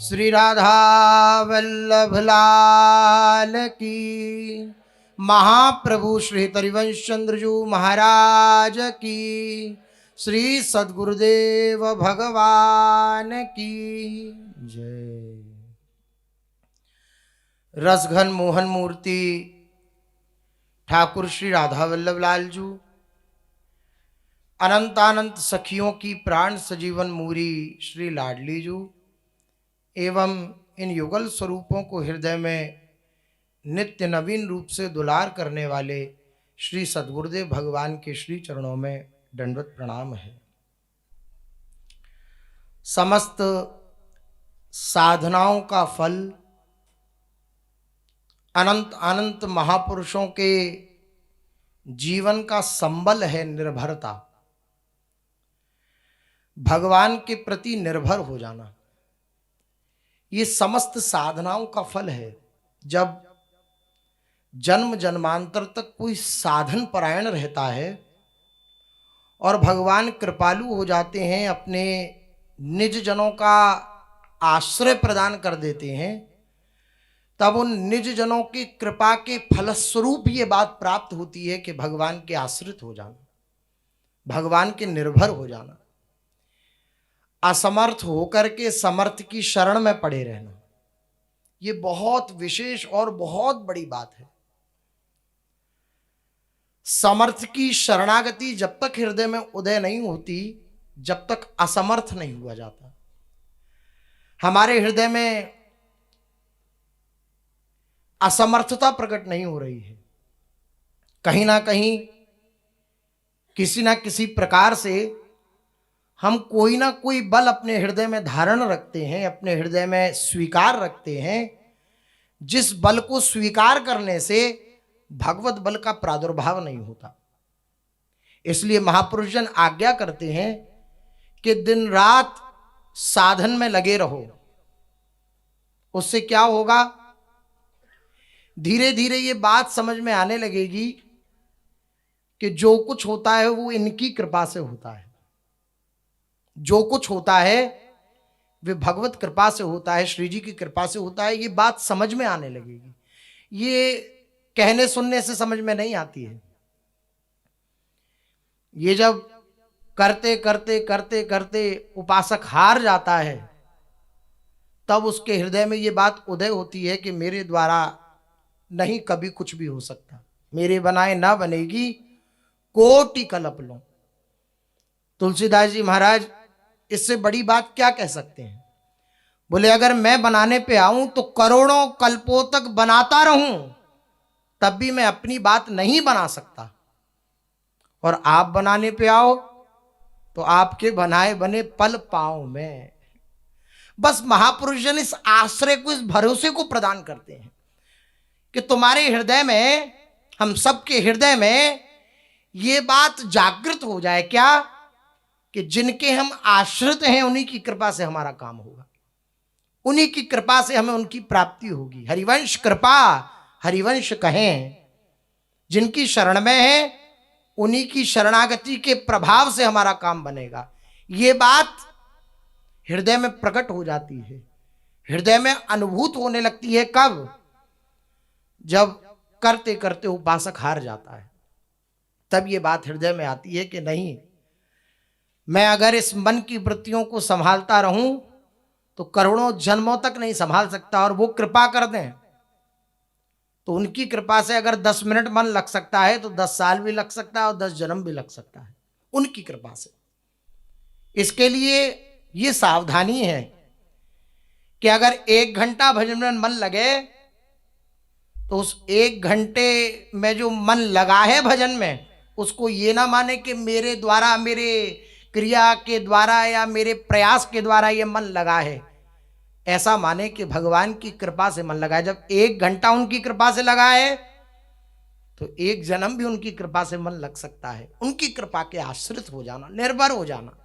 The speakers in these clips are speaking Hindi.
श्री राधा वल्लभ लाल की, महाप्रभु श्री हरिवंश चंद्र जी महाराज की, श्री सद्गुरुदेव भगवान की जय। रसघन मोहन मूर्ति ठाकुर श्री राधा वल्लभ लाल जी, अनंतानंत सखियों की प्राण सजीवन मूरी श्री लाडली जी एवं इन युगल स्वरूपों को हृदय में नित्य नवीन रूप से दुलार करने वाले श्री सद्गुरुदेव भगवान के श्री चरणों में दंडवत प्रणाम है। समस्त साधनाओं का फल अनंत अनंत महापुरुषों के जीवन का संबल है निर्भरता, भगवान के प्रति निर्भर हो जाना। ये समस्त साधनाओं का फल है। जब जन्म जन्मांतर तक कोई साधन परायण रहता है और भगवान कृपालु हो जाते हैं, अपने निज जनों का आश्रय प्रदान कर देते हैं, तब उन निज जनों की कृपा के फलस्वरूप ये बात प्राप्त होती है कि भगवान के आश्रित हो जाना, भगवान के निर्भर हो जाना, असमर्थ होकर के समर्थ की शरण में पड़े रहना। ये बहुत विशेष और बहुत बड़ी बात है। समर्थ की शरणागति जब तक हृदय में उदय नहीं होती, जब तक असमर्थ नहीं हुआ जाता। हमारे हृदय में असमर्थता प्रकट नहीं हो रही है। कहीं ना कहीं किसी ना किसी प्रकार से हम कोई ना कोई बल अपने हृदय में धारण रखते हैं, अपने हृदय में स्वीकार रखते हैं, जिस बल को स्वीकार करने से भगवत बल का प्रादुर्भाव नहीं होता। इसलिए महापुरुष जन आज्ञा करते हैं कि दिन रात साधन में लगे रहो। उससे क्या होगा? धीरे धीरे ये बात समझ में आने लगेगी कि जो कुछ होता है वो इनकी कृपा से होता है, जो कुछ होता है वे भगवत कृपा से होता है, श्री जी की कृपा से होता है। ये बात समझ में आने लगेगी। ये कहने सुनने से समझ में नहीं आती है। ये जब करते करते करते करते उपासक हार जाता है, तब उसके हृदय में ये बात उदय होती है कि मेरे द्वारा नहीं कभी कुछ भी हो सकता, मेरे बनाए ना बनेगी, कोटि कल्प लो। तुलसीदास जी महाराज इससे बड़ी बात क्या कह सकते हैं? बोले अगर मैं बनाने पे आऊं तो करोड़ों कल्पों तक बनाता रहूं, तब भी मैं अपनी बात नहीं बना सकता। और आप बनाने पे आओ तो आपके बनाए बने पल पाऊं मैं। बस महापुरुष जन इस आश्रय को, इस भरोसे को प्रदान करते हैं कि तुम्हारे हृदय में, हम सबके हृदय में ये बात जागृत हो जाए क्या, कि जिनके हम आश्रित हैं उन्हीं की कृपा से हमारा काम होगा, उन्हीं की कृपा से हमें उनकी प्राप्ति होगी। हरिवंश कृपा हरिवंश कहें, जिनकी शरण में है उन्हीं की शरणागति के प्रभाव से हमारा काम बनेगा। ये बात हृदय में प्रकट हो जाती है, हृदय में अनुभूत होने लगती है। कब? जब करते करते उपासक हार जाता है, तब ये बात हृदय में आती है कि नहीं, मैं अगर इस मन की वृत्तियों को संभालता रहूं तो करोड़ों जन्मों तक नहीं संभाल सकता। और वो कृपा कर दें तो उनकी कृपा से अगर 10 मिनट मन लग सकता है तो 10 साल भी लग सकता है और 10 जन्म भी लग सकता है, उनकी कृपा से। इसके लिए ये सावधानी है कि अगर 1 घंटा भजन में मन लगे तो उस 1 घंटे में जो मन लगा है भजन में, उसको ये ना माने कि मेरे द्वारा, मेरे क्रिया के द्वारा या मेरे प्रयास के द्वारा ये मन लगा है। ऐसा माने कि भगवान की कृपा से मन लगा है। जब 1 घंटा उनकी कृपा से लगा है तो 1 जन्म भी उनकी कृपा से मन लग सकता है। उनकी कृपा के आश्रित हो जाना, निर्भर हो जाना।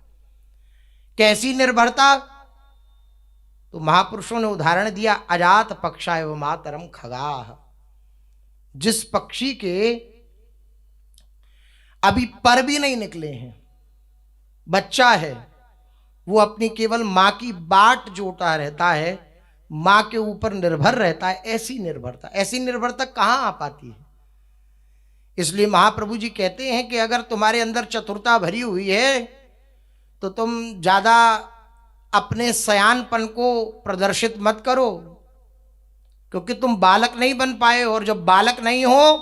कैसी निर्भरता? तो महापुरुषों ने उदाहरण दिया, अजात पक्षा एवं मातरम खगाह। जिस पक्षी के अभी पर भी नहीं निकले हैं, बच्चा है, वो अपनी केवल माँ की बाट जोता रहता है, माँ के ऊपर निर्भर रहता है। ऐसी निर्भरता कहाँ आ पाती है? इसलिए महाप्रभु जी कहते हैं कि अगर तुम्हारे अंदर चतुरता भरी हुई है तो तुम ज्यादा अपने सयानपन को प्रदर्शित मत करो, क्योंकि तुम बालक नहीं बन पाए। और जब बालक नहीं हो,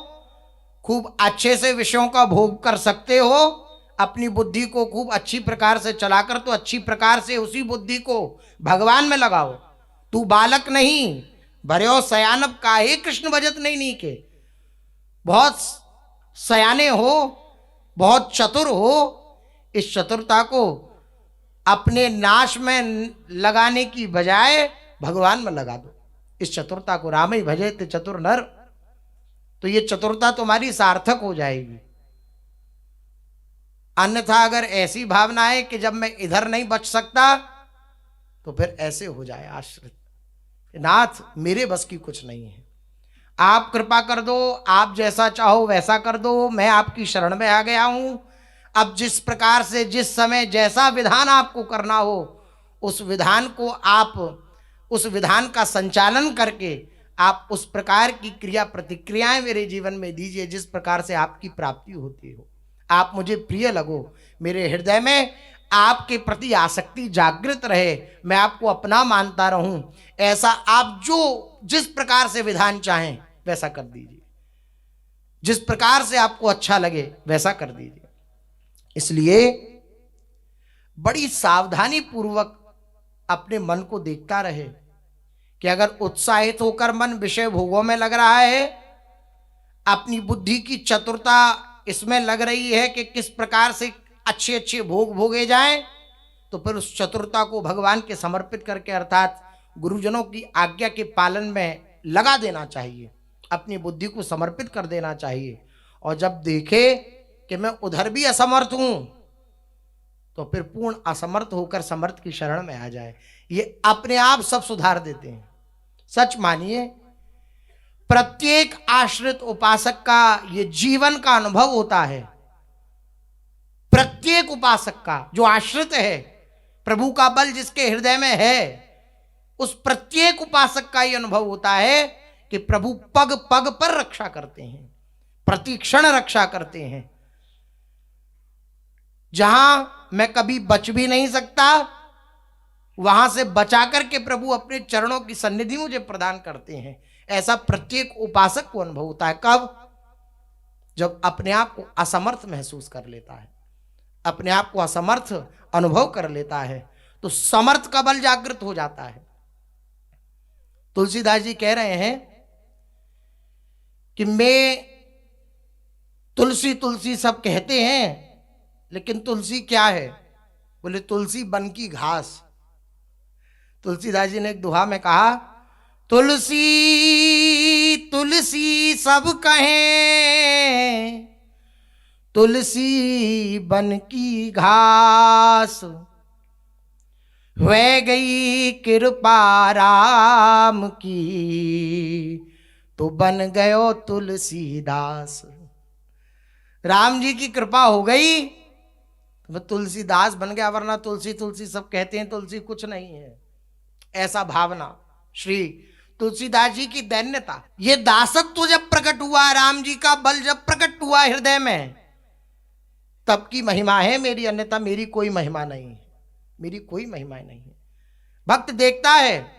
खूब अच्छे से विषयों का भोग कर सकते हो, अपनी बुद्धि को खूब अच्छी प्रकार से चलाकर, तो अच्छी प्रकार से उसी बुद्धि को भगवान में लगाओ। तू बालक नहीं, भर्यो सयानप काहे कृष्ण भजत नहीं नीके। बहुत सयाने हो, बहुत चतुर हो, इस चतुरता को अपने नाश में लगाने की बजाय भगवान में लगा दो। इस चतुरता को राम ही भजे ते चतुर नर, तो ये चतुरता तुम्हारी सार्थक हो जाएगी। अन्यथा अगर ऐसी भावना है कि जब मैं इधर नहीं बच सकता, तो फिर ऐसे हो जाए आश्रित, नाथ मेरे बस की कुछ नहीं है, आप कृपा कर दो, आप जैसा चाहो वैसा कर दो, मैं आपकी शरण में आ गया हूं। अब जिस प्रकार से जिस समय जैसा विधान आपको करना हो, उस विधान को आप, उस विधान का संचालन करके आप उस प्रकार की क्रिया प्रतिक्रियाएं मेरे जीवन में दीजिए जिस प्रकार से आपकी प्राप्ति होती हो। आप मुझे प्रिय लगो, मेरे हृदय में आपके प्रति आसक्ति जागृत रहे, मैं आपको अपना मानता रहूं। ऐसा आप जो जिस प्रकार से विधान चाहें वैसा कर दीजिए, जिस प्रकार से आपको अच्छा लगे वैसा कर दीजिए। इसलिए बड़ी सावधानी पूर्वक अपने मन को देखता रहे कि अगर उत्साहित होकर मन विषय भोगों में लग रहा है, अपनी बुद्धि की चतुरता इसमें लग रही है कि किस प्रकार से अच्छे अच्छे भोग भोगे जाएं, तो फिर उस चतुरता को भगवान के समर्पित करके, अर्थात गुरुजनों की आज्ञा के पालन में लगा देना चाहिए, अपनी बुद्धि को समर्पित कर देना चाहिए। और जब देखे कि मैं उधर भी असमर्थ हूं, तो फिर पूर्ण असमर्थ होकर समर्थ की शरण में आ जाए। ये अपने आप सब सुधार देते हैं। सच मानिए, प्रत्येक आश्रित उपासक का ये जीवन का अनुभव होता है। प्रत्येक उपासक का, जो आश्रित है, प्रभु का बल जिसके हृदय में है, उस प्रत्येक उपासक का ये अनुभव होता है कि प्रभु पग पग पर रक्षा करते हैं, प्रतिक्षण रक्षा करते हैं। जहां मैं कभी बच भी नहीं सकता, वहां से बचा करके प्रभु अपने चरणों की सन्निधि मुझे प्रदान करते हैं। ऐसा प्रत्येक उपासक को अनुभव होता है। कब? जब अपने आप को असमर्थ महसूस कर लेता है, अपने आप को असमर्थ अनुभव कर लेता है, तो समर्थ का बल जागृत हो जाता है। तुलसीदास जी कह रहे हैं कि मैं तुलसी तुलसी सब कहते हैं, लेकिन तुलसी क्या है? बोले तुलसी वन की घास। तुलसीदास जी ने एक दोहा में कहा, तुलसी तुलसी सब कहें, तुलसी वन की घास, वह गई कृपा राम की, तो बन गयो तुलसीदास। राम जी की कृपा हो गई तो तुलसीदास बन गया, वरना तुलसी तुलसी सब कहते हैं, तुलसी कुछ नहीं है। ऐसा भावना श्री तुलसीदास जी की दैन्यता, ये दासत्व जब प्रकट हुआ, राम जी का बल जब प्रकट हुआ हृदय में, तब की महिमा है मेरी, अन्यथा मेरी कोई महिमा नहीं है, मेरी कोई महिमा नहीं है। भक्त देखता है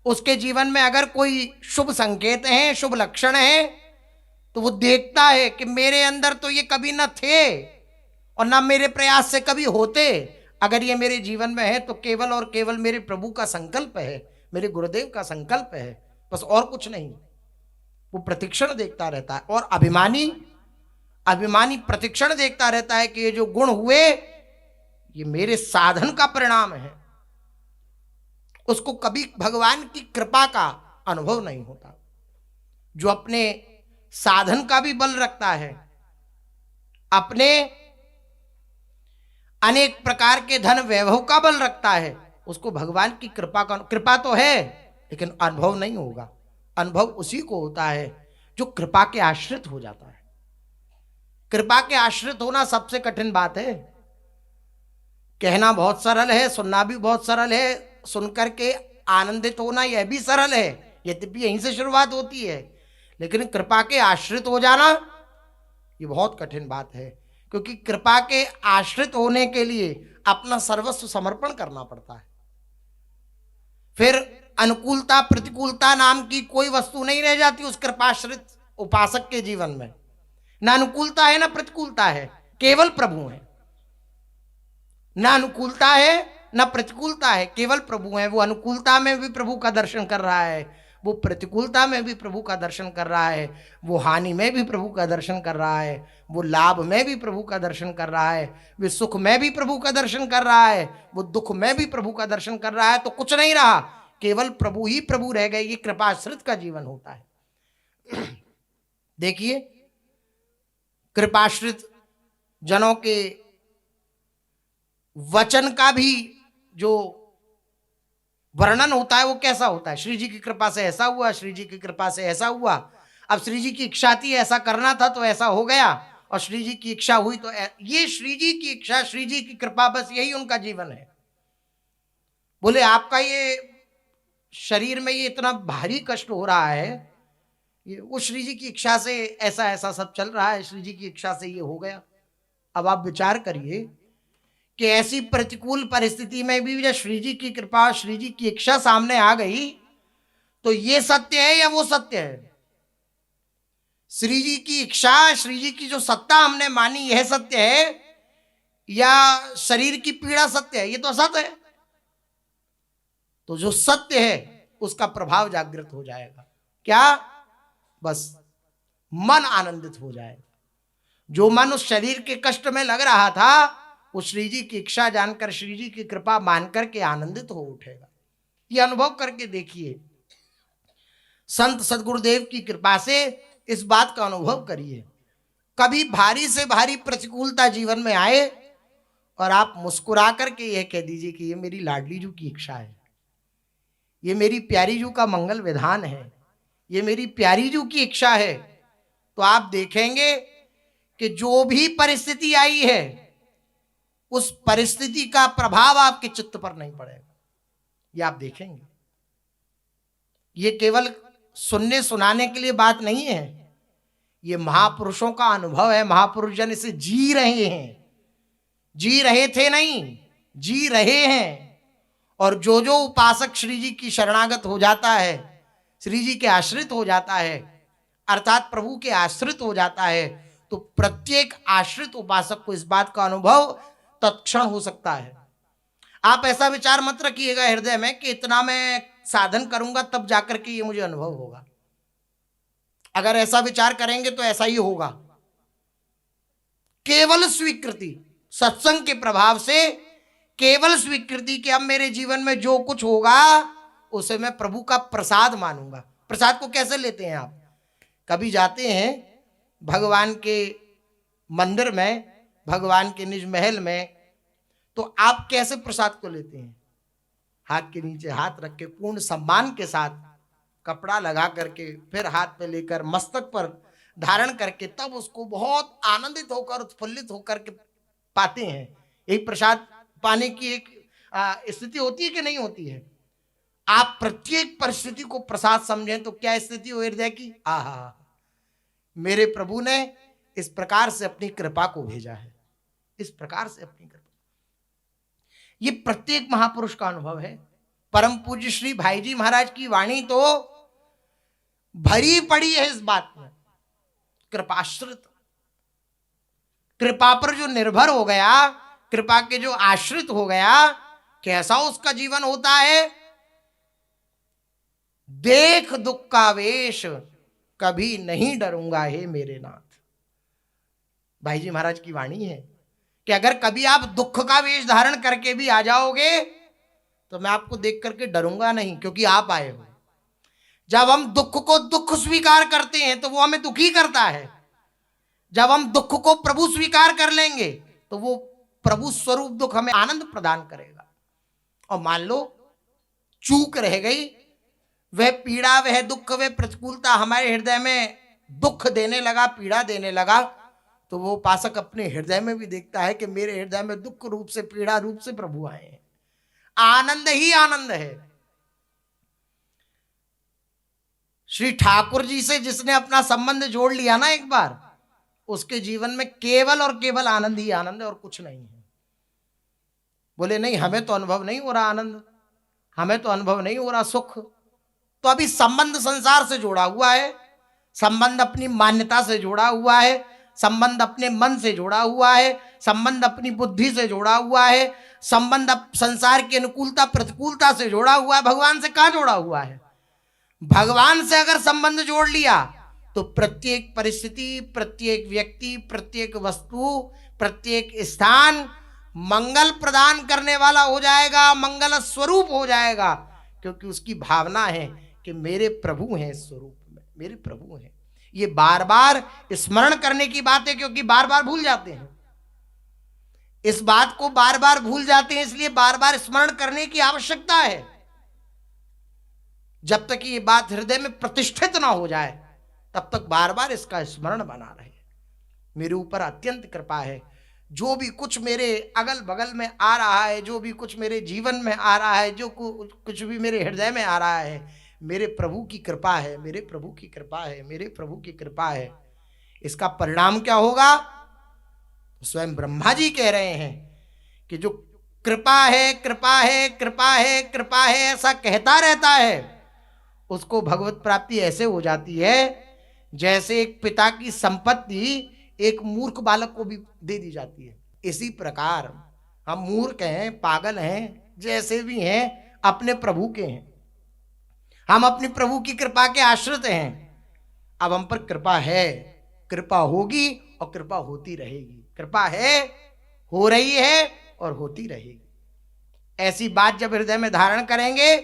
उसके जीवन में अगर कोई शुभ संकेत है, शुभ लक्षण है, तो वो देखता है कि मेरे अंदर तो ये कभी न थे और ना मेरे प्रयास से कभी होते। अगर ये मेरे जीवन में है तो केवल और केवल मेरे प्रभु का संकल्प है, मेरे गुरुदेव का संकल्प है, बस और कुछ नहीं। वो प्रतिक्षण देखता रहता है, और अभिमानी प्रतिक्षण देखता रहता है कि ये जो गुण हुए ये मेरे साधन का परिणाम है। उसको कभी भगवान की कृपा का अनुभव नहीं होता। जो अपने साधन का भी बल रखता है, अपने अनेक प्रकार के धन वैभव का बल रखता है, उसको भगवान की कृपा तो है लेकिन अनुभव नहीं होगा। अनुभव उसी को होता है जो कृपा के आश्रित हो जाता है। कृपा के आश्रित होना सबसे कठिन बात है। कहना बहुत सरल है, सुनना भी बहुत सरल है, सुनकर के आनंदित होना यह भी सरल है, यद्यपि यहीं से शुरुआत होती है। लेकिन कृपा के आश्रित हो जाना ये बहुत कठिन बात है, क्योंकि कृपा के आश्रित होने के लिए अपना सर्वस्व समर्पण करना पड़ता है। फिर अनुकूलता प्रतिकूलता नाम की कोई वस्तु नहीं रह जाती उस कृपाश्रित उपासक के जीवन में। ना अनुकूलता है ना प्रतिकूलता है, केवल प्रभु है। ना अनुकूलता है ना प्रतिकूलता है, केवल प्रभु है। वो अनुकूलता में भी प्रभु का दर्शन कर रहा है, वो प्रतिकूलता में भी प्रभु का दर्शन कर रहा है, वो हानि में भी प्रभु का दर्शन कर रहा है, वो लाभ में भी प्रभु का दर्शन कर रहा है, वो सुख में भी प्रभु का दर्शन कर रहा है, वो दुख में भी प्रभु का दर्शन कर रहा है। तो कुछ नहीं रहा, केवल प्रभु ही प्रभु रह गए। ये कृपाश्रित का जीवन होता है। देखिए, कृपाश्रित जनों के वचन का भी जो वर्णन होता है वो कैसा होता है। श्री जी की कृपा से ऐसा हुआ, श्री जी की कृपा से ऐसा हुआ। अब श्री जी की इच्छा थी, ऐसा करना था तो ऐसा हो गया, और श्री जी की इच्छा हुई तो ये श्री जी की इच्छा, श्री जी की कृपा, बस यही उनका जीवन है। बोले आपका ये शरीर में ये इतना भारी कष्ट हो रहा है, ये वो श्री जी की इच्छा से ऐसा ऐसा सब चल रहा है, श्री जी की इच्छा से ये हो गया। अब आप विचार करिए कि ऐसी प्रतिकूल परिस्थिति में भी जब श्री जी की कृपा, श्री जी की इच्छा सामने आ गई, तो ये सत्य है या वो सत्य है? श्री जी की इच्छा, श्री जी की जो सत्ता हमने मानी, यह सत्य है या शरीर की पीड़ा सत्य है? ये तो असत है। तो जो सत्य है उसका प्रभाव जागृत हो जाएगा। क्या? बस मन आनंदित हो जाएगा। जो मन उस शरीर के कष्ट में लग रहा था, वो श्री जी की इच्छा जानकर, श्री जी की कृपा मानकर के आनंदित हो उठेगा। ये अनुभव करके देखिए, संत सदगुरुदेव की कृपा से इस बात का अनुभव करिए। कभी भारी से भारी प्रतिकूलता जीवन में आए और आप मुस्कुरा करके यह कह दीजिए कि ये मेरी लाडली जू की इच्छा है, ये मेरी प्यारी जू का मंगल विधान है, ये मेरी प्यारी जू की इच्छा है, तो आप देखेंगे कि जो भी परिस्थिति आई है उस परिस्थिति का प्रभाव आपके चित्त पर नहीं पड़ेगा। ये आप देखेंगे। ये केवल सुनने सुनाने के लिए बात नहीं है, ये महापुरुषों का अनुभव है। महापुरुष जन इसे जी रहे हैं, जी रहे थे नहीं, जी रहे हैं। और जो जो उपासक श्री जी की शरणागत हो जाता है, श्री जी के आश्रित हो जाता है, अर्थात प्रभु के आश्रित हो जाता है, तो प्रत्येक आश्रित उपासक को इस बात का अनुभव तत्क्षण हो सकता है। आप ऐसा विचार मत रखिएगा हृदय में कि इतना मैं साधन करूंगा तब जाकर के ये मुझे अनुभव होगा। अगर ऐसा विचार करेंगे तो ऐसा ही होगा। केवल स्वीकृति, सत्संग के प्रभाव से केवल स्वीकृति कि अब मेरे जीवन में जो कुछ होगा उसे मैं प्रभु का प्रसाद मानूंगा। प्रसाद को कैसे लेते हैं आप? कभी जाते हैं भगवान के मंदिर में, भगवान के निज महल में, तो आप कैसे प्रसाद को लेते हैं? हाथ के नीचे हाथ रख के पूर्ण सम्मान के साथ कपड़ा लगा करके, फिर हाथ पे लेकर मस्तक पर धारण करके, तब उसको बहुत आनंदित होकर, उत्फुल्लित होकर के पाते हैं। यही प्रसाद पाने की एक स्थिति होती है कि नहीं होती है? आप प्रत्येक परिस्थिति को प्रसाद समझें तो क्या स्थिति हो हृदय की? आहा, मेरे प्रभु ने इस प्रकार से अपनी कृपा को भेजा है, इस प्रकार से अपनी कृपा। ये प्रत्येक महापुरुष का अनुभव है। परम पूज्य श्री भाई जी महाराज की वाणी तो भरी पड़ी है इस बात में। कृपाश्रित, कृपा पर जो निर्भर हो गया, कृपा के जो आश्रित हो गया, कैसा उसका जीवन होता है? देख दुख का वेश कभी नहीं डरूंगा हे मेरे नाथ। भाई जी महाराज की वाणी है कि अगर कभी आप दुख का वेश धारण करके भी आ जाओगे तो मैं आपको देख करके डरूंगा नहीं, क्योंकि आप आए हो। जब हम दुख को दुख स्वीकार करते हैं तो वो हमें दुखी करता है। जब हम दुख को प्रभु स्वीकार कर लेंगे तो वो प्रभु स्वरूप दुख हमें आनंद प्रदान करेगा। और मान लो चूक रह गई, वह पीड़ा, वह दुख, वह प्रतिकूलता हमारे हृदय में दुख देने लगा, पीड़ा देने लगा, तो वो उपासक अपने हृदय में भी देखता है कि मेरे हृदय में दुख रूप से, पीड़ा रूप से प्रभु आए हैं। आनंद ही आनंद है। श्री ठाकुर जी से जिसने अपना संबंध जोड़ लिया ना एक बार, उसके जीवन में केवल और केवल आनंद ही आनंद है और कुछ नहीं है। बोले नहीं, हमें तो अनुभव नहीं हो रहा आनंद, हमें तो अनुभव नहीं हो रहा सुख। तो अभी संबंध संसार से जोड़ा हुआ है, संबंध अपनी मान्यता से जोड़ा हुआ है, संबंध अपने मन से जोड़ा हुआ है, संबंध अपनी बुद्धि से जोड़ा हुआ है, संबंध संसार की अनुकूलता प्रतिकूलता से जोड़ा हुआ है। भगवान से कहाँ जोड़ा हुआ है? भगवान से अगर संबंध जोड़ लिया तो प्रत्येक परिस्थिति, प्रत्येक व्यक्ति, प्रत्येक वस्तु, प्रत्येक स्थान मंगल प्रदान करने वाला हो जाएगा, मंगल स्वरूप हो जाएगा, क्योंकि उसकी भावना है कि मेरे प्रभु हैं, स्वरूप में मेरे प्रभु हैं। ये बार बार स्मरण करने की बात है, क्योंकि बार बार भूल जाते हैं इस बात को, बार बार भूल जाते हैं, इसलिए बार बार स्मरण करने की आवश्यकता है। जब तक ये बात हृदय में प्रतिष्ठित ना हो जाए तब तक बार बार इसका स्मरण बना रहे। मेरे ऊपर अत्यंत कृपा है, जो भी कुछ मेरे अगल बगल में आ रहा है, जो भी कुछ मेरे जीवन में आ रहा है, जो कुछ भी मेरे हृदय में आ रहा है, मेरे प्रभु की कृपा है, मेरे प्रभु की कृपा है, मेरे प्रभु की कृपा है। इसका परिणाम क्या होगा? स्वयं ब्रह्मा जी कह रहे हैं कि जो कृपा है, कृपा है, कृपा है, कृपा है ऐसा कहता रहता है, उसको भगवत प्राप्ति ऐसे हो जाती है जैसे एक पिता की संपत्ति एक मूर्ख बालक को भी दे दी जाती है। इसी प्रकार हम मूर्ख हैं, पागल हैं, जैसे भी हैं, अपने प्रभु के हैं। हम अपने प्रभु की कृपा के आश्रित हैं। अब हम पर कृपा है, कृपा होगी और कृपा होती रहेगी। कृपा है, हो रही है और होती रहेगी। ऐसी बात जब हृदय में धारण करेंगे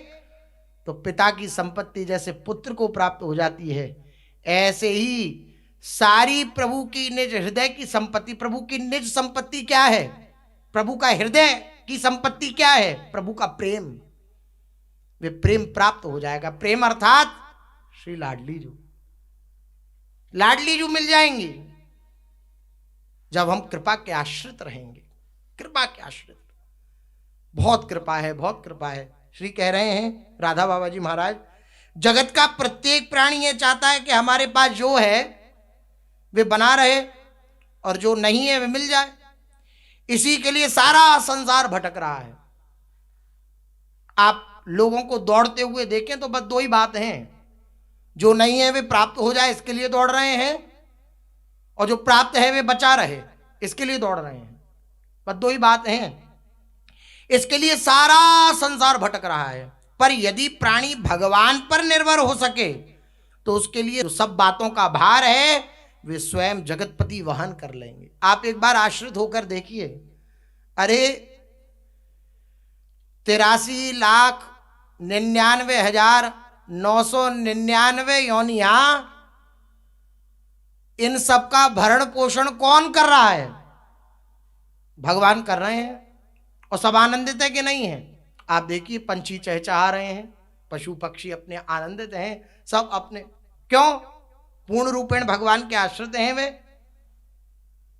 तो पिता की संपत्ति जैसे पुत्र को प्राप्त हो जाती है, ऐसे ही सारी प्रभु की निज हृदय की संपत्ति। प्रभु की निज संपत्ति क्या है? प्रभु का हृदय की संपत्ति क्या है? प्रभु का प्रेम। वे प्रेम प्राप्त हो जाएगा। प्रेम अर्थात श्री लाडली जू, लाडली जू मिल जाएंगी जब हम कृपा के आश्रित रहेंगे। कृपा के आश्रित, बहुत कृपा है, बहुत कृपा है। श्री कह रहे हैं राधा बाबा जी महाराज, जगत का प्रत्येक प्राणी ये चाहता है कि हमारे पास जो है वे बना रहे और जो नहीं है वे मिल जाए। इसी के लिए सारा संसार भटक रहा है। आप लोगों को दौड़ते हुए देखें तो बस दो ही बात हैं, जो नहीं है वे प्राप्त हो जाए इसके लिए दौड़ रहे हैं, और जो प्राप्त है वे बचा रहे इसके लिए दौड़ रहे हैं। बस दो ही बात हैं। इसके लिए सारा संसार भटक रहा है। पर यदि प्राणी भगवान पर निर्भर हो सके तो उसके लिए जो सब बातों का भार है वे स्वयं जगतपति वहन कर लेंगे। आप एक बार आश्रित होकर देखिए, अरे 83,99,999 योनियां, इन सबका भरण पोषण कौन कर रहा है? भगवान कर रहे हैं। और सब आनंदित है कि नहीं है? आप देखिए, पंछी चहचहा रहे हैं, पशु पक्षी अपने आनंदित हैं, सब अपने, क्यों? पूर्ण रूपेण भगवान के आश्रित हैं। वे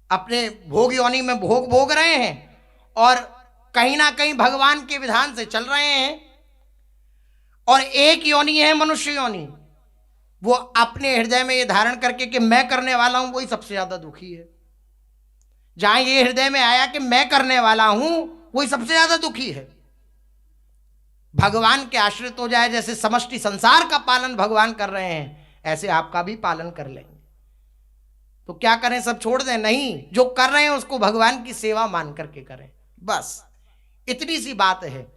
अपने भोग योनि में भोग भोग रहे हैं और कहीं ना कहीं भगवान के विधान से चल रहे हैं। और एक योनि है मनुष्य योनि, वो अपने हृदय में ये धारण करके कि मैं करने वाला हूं, वही सबसे ज्यादा दुखी है। जहां ये हृदय में आया कि मैं करने वाला हूं, वही सबसे ज्यादा दुखी है। भगवान के आश्रित हो जाए, जैसे समष्टि संसार का पालन भगवान कर रहे हैं, ऐसे आपका भी पालन कर लेंगे। तो क्या करें? सब छोड़ दें? नहीं, जो कर रहे हैं उसको भगवान की सेवा मान करके करें। बस इतनी सी बात है।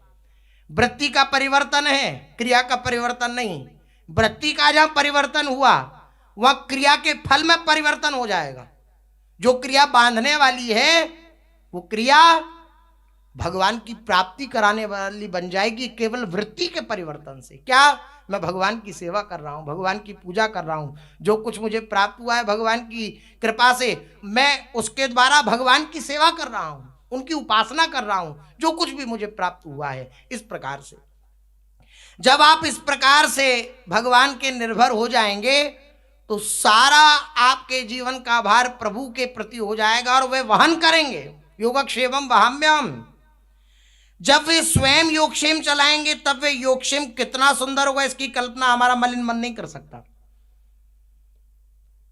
वृत्ति का परिवर्तन है, क्रिया का परिवर्तन नहीं। वृत्ति का जहां परिवर्तन हुआ वहां क्रिया के फल में परिवर्तन हो जाएगा। जो क्रिया बांधने वाली है वो क्रिया भगवान की प्राप्ति कराने वाली बन जाएगी, केवल वृत्ति के परिवर्तन से। क्या? मैं भगवान की सेवा कर रहा हूं, भगवान की पूजा कर रहा हूं, जो कुछ मुझे प्राप्त हुआ है भगवान की कृपा से, मैं उसके द्वारा भगवान की सेवा कर रहा हूं, उनकी उपासना कर रहा हूं, जो कुछ भी मुझे प्राप्त हुआ है। इस प्रकार से जब आप इस प्रकार से भगवान के निर्भर हो जाएंगे तो सारा आपके जीवन का भार प्रभु के प्रति हो जाएगा और वे वहन करेंगे। योगक्षेमम वहाम्यम। जब वे स्वयं योगक्षेम चलाएंगे तब वे योगक्षेम कितना सुंदर होगा इसकी कल्पना हमारा मलिन मन नहीं कर सकता।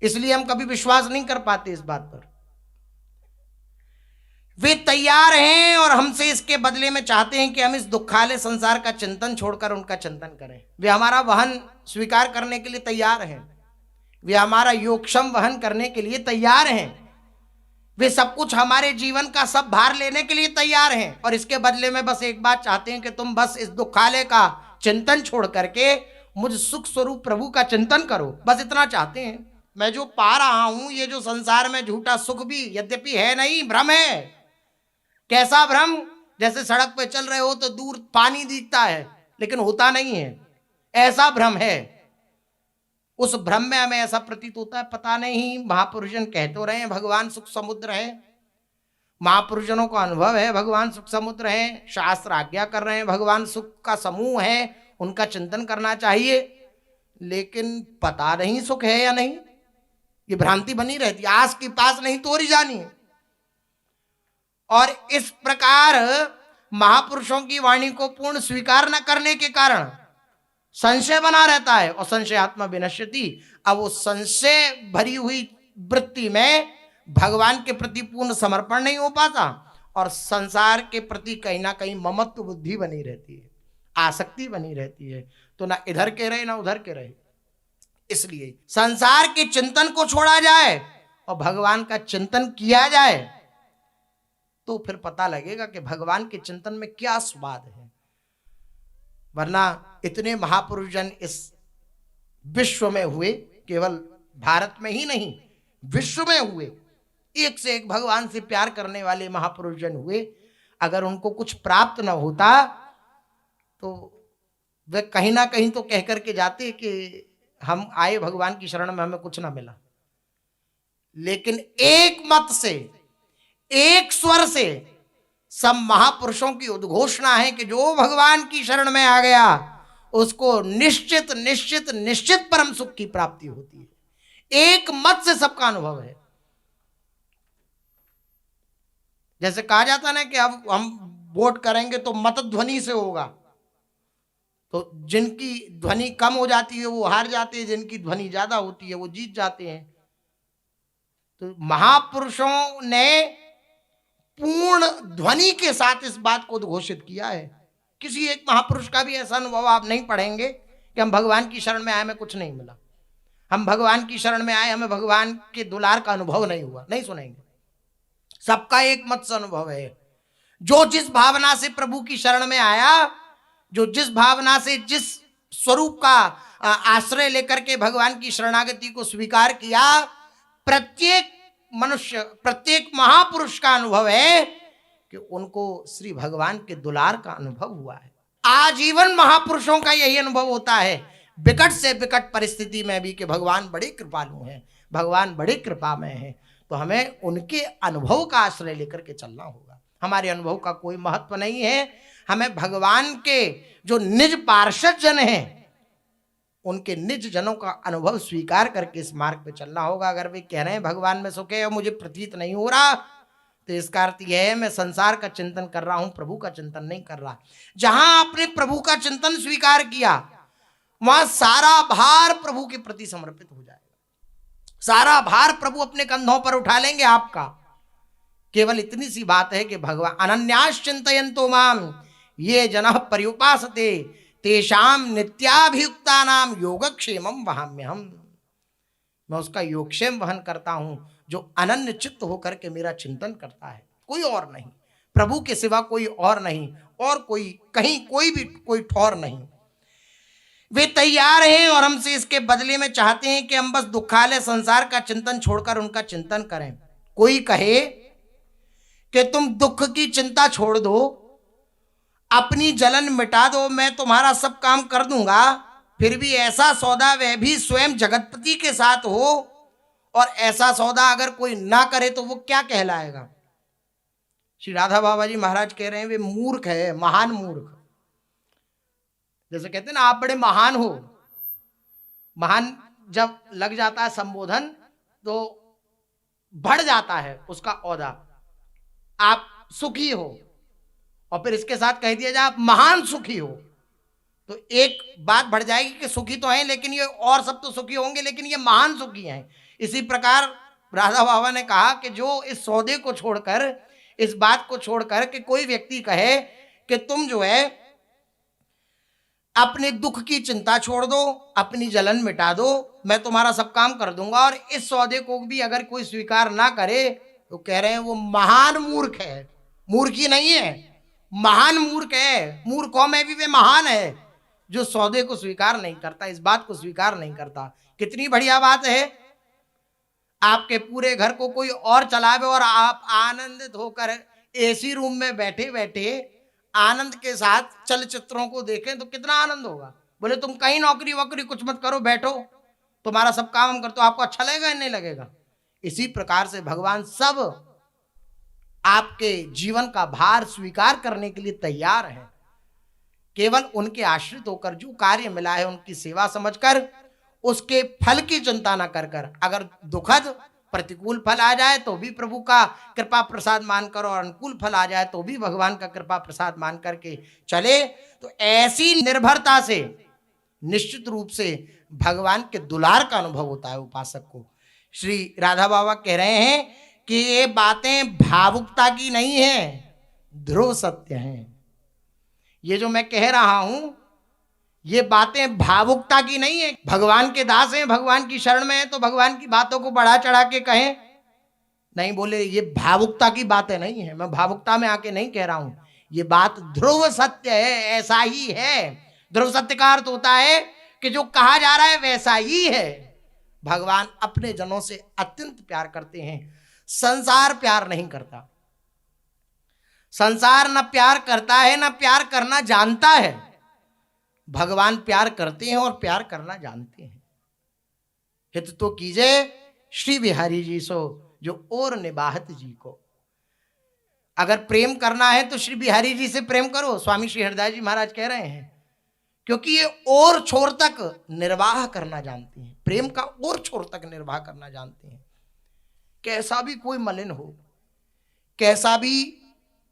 इसलिए हम कभी विश्वास नहीं कर पाते इस बात पर। वे तैयार हैं और हमसे इसके बदले में चाहते हैं कि हम इस दुखालय संसार का चिंतन छोड़कर उनका चिंतन करें। वे हमारा वहन स्वीकार करने के लिए तैयार हैं, वे हमारा योगक्षम वहन करने के लिए तैयार हैं, वे सब कुछ हमारे जीवन का सब भार लेने के लिए तैयार हैं और इसके बदले में बस एक बात चाहते हैं कि तुम बस इस दुखालय का चिंतन छोड़ करके मुझ सुख स्वरूप प्रभु का चिंतन करो। बस इतना चाहते हैं। मैं जो पा रहा हूं ये जो संसार में झूठा सुख भी यद्यपि है नहीं, भ्रम है। कैसा भ्रम? जैसे सड़क पे चल रहे हो तो दूर पानी दिखता है लेकिन होता नहीं है, ऐसा भ्रम है। उस भ्रम में हमें ऐसा प्रतीत होता है पता नहीं। महापुरुषजन कह तो रहे हैं भगवान सुख समुद्र है, महापुरुषजनों को अनुभव है भगवान सुख समुद्र है, शास्त्र आज्ञा कर रहे हैं भगवान सुख का समूह है, उनका चिंतन करना चाहिए, लेकिन पता नहीं सुख है या नहीं। ये भ्रांति बनी रहती, आस की पास नहीं तोरी जानी है। और इस प्रकार महापुरुषों की वाणी को पूर्ण स्वीकार न करने के कारण संशय बना रहता है और संशय आत्मा विनश्यति। अब वो संशय भरी हुई वृत्ति में भगवान के प्रति पूर्ण समर्पण नहीं हो पाता और संसार के प्रति कहीं ना कहीं ममत्व बुद्धि बनी रहती है, आसक्ति बनी रहती है, तो ना इधर के रहे ना उधर के रहे। इसलिए संसार के चिंतन को छोड़ा जाए और भगवान का चिंतन किया जाए तो फिर पता लगेगा कि भगवान के चिंतन में क्या स्वाद है। वरना इतने महापुरुष जन इस विश्व में हुए, केवल भारत में ही नहीं विश्व में हुए, एक से एक भगवान से प्यार करने वाले महापुरुष जन हुए। अगर उनको कुछ प्राप्त न होता तो वे कहीं ना कहीं तो कह करके जाते कि हम आए भगवान की शरण में, हमें कुछ ना मिला। लेकिन एक मत से, एक स्वर से सब महापुरुषों की उद्घोषणा है कि जो भगवान की शरण में आ गया उसको निश्चित निश्चित निश्चित परम सुख की प्राप्ति होती है। एक मत से सबका अनुभव है। जैसे कहा जाता ना कि अब हम वोट करेंगे तो मत ध्वनि से होगा, तो जिनकी ध्वनि कम हो जाती है वो हार जाते हैं, जिनकी ध्वनि ज्यादा होती है वो जीत जाते हैं। तो महापुरुषों ने पूर्ण ध्वनि के साथ इस बात को उद्घोषित किया है। किसी एक महापुरुष का भी ऐसा अनुभव आप नहीं पढ़ेंगे कि हम भगवान की शरण में आए, हमें कुछ नहीं मिला, हम भगवान की शरण में आए, हमें भगवान के दुलार का अनुभव नहीं हुआ, नहीं सुनेंगे। सबका एक मत से अनुभव है। जो जिस भावना से प्रभु की शरण में आया, जो जिस भावना से जिस स्वरूप का आश्रय लेकर के भगवान की शरणागति को स्वीकार किया, प्रत्येक मनुष्य, प्रत्येक महापुरुष का अनुभव है कि उनको श्री भगवान के दुलार का अनुभव हुआ है। आजीवन महापुरुषों का यही अनुभव होता है, विकट से विकट परिस्थिति में भी, कि भगवान बड़े कृपालु हैं, भगवान बड़े कृपामय हैं। तो हमें उनके अनुभव का आश्रय लेकर के चलना होगा। हमारे अनुभव का कोई महत्व नहीं है। हमें भगवान के जो निज पार्षद जन हैं उनके निज जनों का अनुभव स्वीकार करके इस मार्ग पे चलना होगा। अगर वे कह रहे हैं भगवान में सुख है और मुझे प्रतीत नहीं हो रहा, तो इसका अर्थ यह है मैं संसार का चिंतन कर रहा हूं, प्रभु का चिंतन नहीं कर रहा। जहां आपने प्रभु का चिंतन स्वीकार किया वहां सारा भार प्रभु के प्रति समर्पित हो जाएगा, सारा भार प्रभु अपने कंधों पर उठा लेंगे आपका। केवल इतनी सी बात है कि भगवान अनन्यास चिंतयन्तो माम ये जनः पर्युपासते तेषाम नित्याभियुक्ता नाम योगक्षेमम वहाम्यहम्। मैं उसका योगक्षेम वहन करता हूं जो अनन्य चित्त होकर के मेरा चिंतन करता है, कोई और नहीं, प्रभु के सिवा कोई और नहीं, और कोई कहीं कोई भी कोई ठौर नहीं। वे तैयार हैं और हमसे इसके बदले में चाहते हैं कि हम बस दुखालय संसार का चिंतन छोड़कर उनका चिंतन करें। कोई कहे कि तुम दुख की चिंता छोड़ दो, अपनी जलन मिटा दो, मैं तुम्हारा सब काम कर दूंगा, फिर भी ऐसा सौदा वह भी स्वयं जगतपति के साथ हो, और ऐसा सौदा अगर कोई ना करे तो वो क्या कहलाएगा। श्री राधा बाबा जी महाराज कह रहे हैं वे मूर्ख है, महान मूर्ख। जैसे कहते हैं ना आप बड़े महान हो, महान जब लग जाता है संबोधन तो बढ़ जाता है उसका औदा, आप सुखी हो, और फिर इसके साथ कह दिया जाए आप महान सुखी हो, तो एक बात बढ़ जाएगी कि सुखी तो हैं लेकिन ये और सब तो सुखी होंगे लेकिन ये महान सुखी हैं। इसी प्रकार राधा बाबा ने कहा कि जो इस सौदे को छोड़कर, इस बात को छोड़कर कि कोई व्यक्ति कहे कि तुम जो है अपने दुख की चिंता छोड़ दो, अपनी जलन मिटा दो, मैं तुम्हारा सब काम कर दूंगा, और इस सौदे को भी अगर कोई स्वीकार ना करे तो कह रहे हैं वो महान मूर्ख है। मूर्खी नहीं है, महान मूर्ख है। मूर्खों में भी वे महान है जो सौदे को स्वीकार नहीं करता, इस बात को स्वीकार नहीं करता। कितनी बढ़िया बात है, आपके पूरे घर को कोई और चलावे और आप आनंदित होकर एसी रूम में बैठे बैठे आनंद के साथ चलचित्रों को देखें तो कितना आनंद होगा। बोले तुम कहीं नौकरी वोकरी कुछ मत करो, बैठो, तुम्हारा सब काम हम करते हो, आपको अच्छा लगेगा या नहीं लगेगा? इसी प्रकार से भगवान सब आपके जीवन का भार स्वीकार करने के लिए तैयार है। केवल उनके आश्रित होकर जो कार्य मिला है उनकी सेवा समझकर उसके फल की चिंता न कर कर, अगर दुखद प्रतिकूल फल आ जाए तो भी प्रभु का कृपा प्रसाद मानकर, और अनुकूल फल आ जाए तो भी भगवान का कृपा प्रसाद मान करके चले, तो ऐसी निर्भरता से निश्चित रूप से भगवान के दुलार का अनुभव होता है उपासक को। श्री राधा बाबा कह रहे हैं कि ये बातें भावुकता की नहीं है, ध्रुव सत्य हैं। ये जो मैं कह रहा हूं ये बातें भावुकता की नहीं है। भगवान के दास हैं, भगवान की शरण में है तो भगवान की बातों को बढ़ा चढ़ा के कहें नहीं, बोले ये भावुकता की बातें नहीं है, मैं भावुकता में आके नहीं कह रहा हूं, ये बात ध्रुव सत्य है, ऐसा ही है। ध्रुव सत्य का अर्थ होता है कि जो कहा जा रहा है वैसा ही है। भगवान अपने जनों से अत्यंत प्यार करते हैं, संसार प्यार नहीं करता। संसार न प्यार करता है न प्यार करना जानता है, भगवान प्यार करते हैं और प्यार करना जानते हैं। हित तो कीजिए श्री बिहारी जी सो जो और निबाहत जी को। अगर प्रेम करना है तो श्री बिहारी जी से प्रेम करो, स्वामी श्री हरदास जी महाराज कह रहे हैं, क्योंकि ये और छोर तक निर्वाह करना जानते हैं, प्रेम का और छोर तक निर्वाह करना जानते हैं। कैसा भी कोई मलिन हो, कैसा भी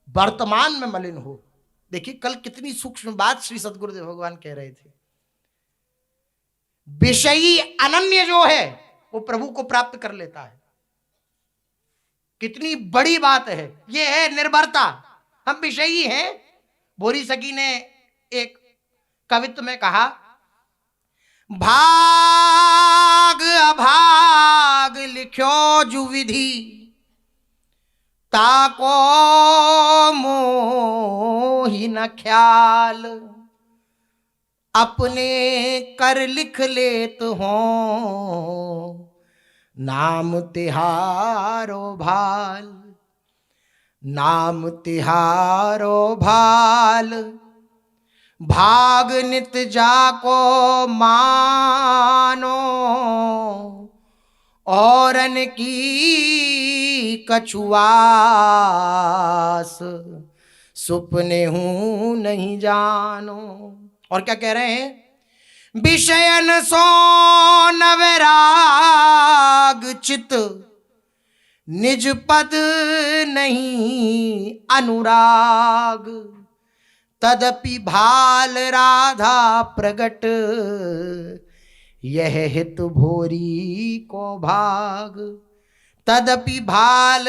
वर्तमान में मलिन हो, देखिए कल कितनी सूक्ष्म बात श्री सद्गुरुदेव भगवान कह रहे थे। विषयी अनन्य जो है वो प्रभु को प्राप्त कर लेता है। कितनी बड़ी बात है ये, है निर्भरता। हम विषयी हैं। बोरी सखी ने एक कवित्व में कहा, भाग अभाग लिख्यो जु विधि, ताको मोहि न ख्याल, अपने कर लिख लेत हो नाम तिहारो भाल, नाम तिहारो भाल, भाग नित जाको मानो, औरन की कछुआस, सुपने हूं नहीं जानो। और क्या कह रहे हैं, विषयन सो नवराग चित, निज पद नहीं अनुराग, तदपि भाल राधा प्रगट, यह हित भोरी को भाग, तदपि भाल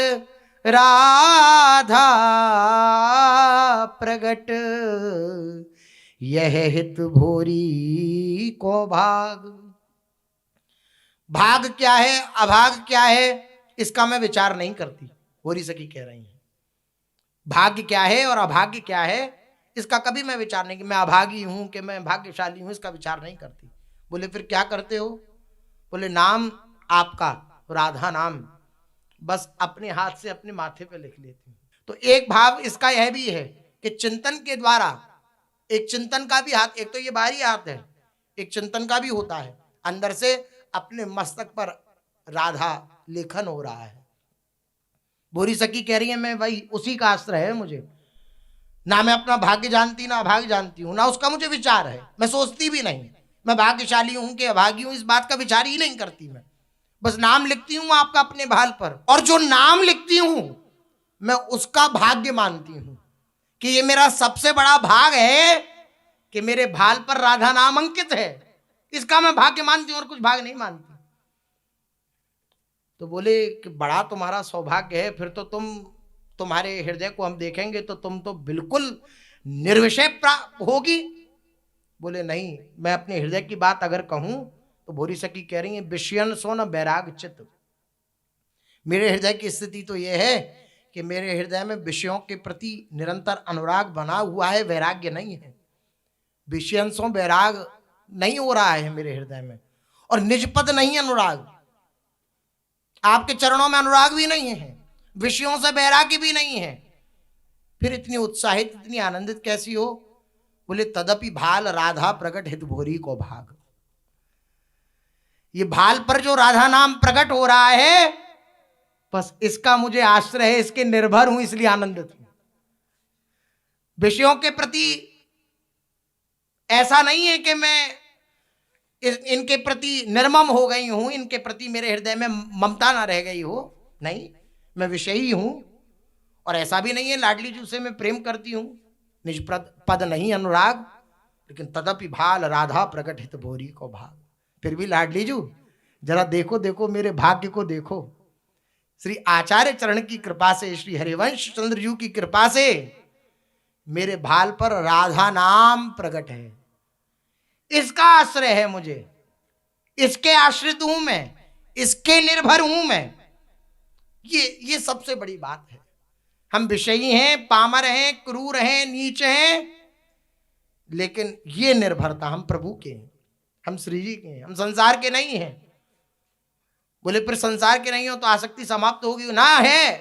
राधा प्रगट, यह हित भोरी को भाग। भाग क्या है अभाग क्या है इसका मैं विचार नहीं करती, भोरी सखी कह रही हैं। भाग्य क्या है और अभाग्य क्या है इसका कभी मैं विचार नहीं कि मैं अभागी हूं कि मैं भाग्यशाली हूं, इसका विचार नहीं करती। बोले फिर क्या करते हो? बोले नाम आपका राधा नाम बस अपने हाथ से अपने माथे पे लिख लेती हूँ। तो एक भाव इसका यह भी है कि चिंतन के द्वारा, एक चिंतन का भी हाथ, एक तो ये बाहरी हाथ है, एक चिंतन का भी होता है, अंदर से अपने मस्तक पर राधा लेखन हो रहा है। बोरी सखी कह रही है मैं भाई उसी का आश्रय है मुझे, ना मैं अपना भाग्य जानती ना अभाग्य जानती हूं, ना उसका मुझे विचार है, मैं सोचती भी नहीं, मैं भाग्यशाली हूं कि अभागी हूं, इस बात का विचार ही नहीं करती। मैं बस नाम लिखती हूं आपका अपने भाल पर, और जो नाम लिखती हूं मैं उसका भाग्य मानती हूं कि ये मेरा सबसे बड़ा भाग है कि मेरे भाल पर राधा नाम अंकित है। इसका मैं भाग्य मानती हूं और कुछ भाग नहीं मानती। तो बोले कि बड़ा तुम्हारा सौभाग्य है, फिर तो तुम्हारे हृदय को हम देखेंगे तो तुम तो बिल्कुल निर्विषय होगी। बोले नहीं, मैं अपने हृदय की बात अगर कहूं तो भोरी सखी कह रही है, विषयन सो न बैराग चित्त। मेरे हृदय की स्थिति तो यह है कि मेरे हृदय में विषयों के प्रति निरंतर अनुराग बना हुआ है, वैराग्य नहीं है। विषयन सो वैराग नहीं हो रहा है मेरे हृदय में, और निजपद नहीं अनुराग, आपके चरणों में अनुराग भी नहीं है, विषयों से वैराग्य भी नहीं है। फिर इतनी उत्साहित, इतनी आनंदित कैसी हो? बोले तदपि भाल राधा प्रकट हित भोरी को भाग। ये भाल पर जो राधा नाम प्रकट हो रहा है, बस इसका मुझे आश्रय है, इसके निर्भर हूं, इसलिए आनंदित हूं। विषयों के प्रति ऐसा नहीं है कि मैं इनके प्रति निर्मम हो गई हूं, इनके प्रति मेरे हृदय में ममता ना रह गई हो, नहीं, मैं विषयी हूं। और ऐसा भी नहीं है लाडली जी से मैं प्रेम करती हूं, निज पद नहीं अनुराग, लेकिन तदपि भाल राधा प्रकट हित भोरी को भाग। फिर भी लाडली जू जरा देखो, देखो मेरे भाग्य को देखो। श्री आचार्य चरण की कृपा से, श्री हरिवंश चंद्र जी की कृपा से मेरे भाल पर राधा नाम प्रकट है। इसका आश्रय है मुझे, इसके आश्रित हूं मैं, इसके निर्भर हूं मैं। ये सबसे बड़ी बात है। हम विषयी हैं, पामर हैं, क्रूर हैं, नीच हैं, लेकिन ये निर्भरता हम प्रभु के हैं, हम श्री जी के हैं, हम संसार के नहीं हैं। बोले फिर संसार के नहीं हो तो आसक्ति समाप्त होगी ना? है,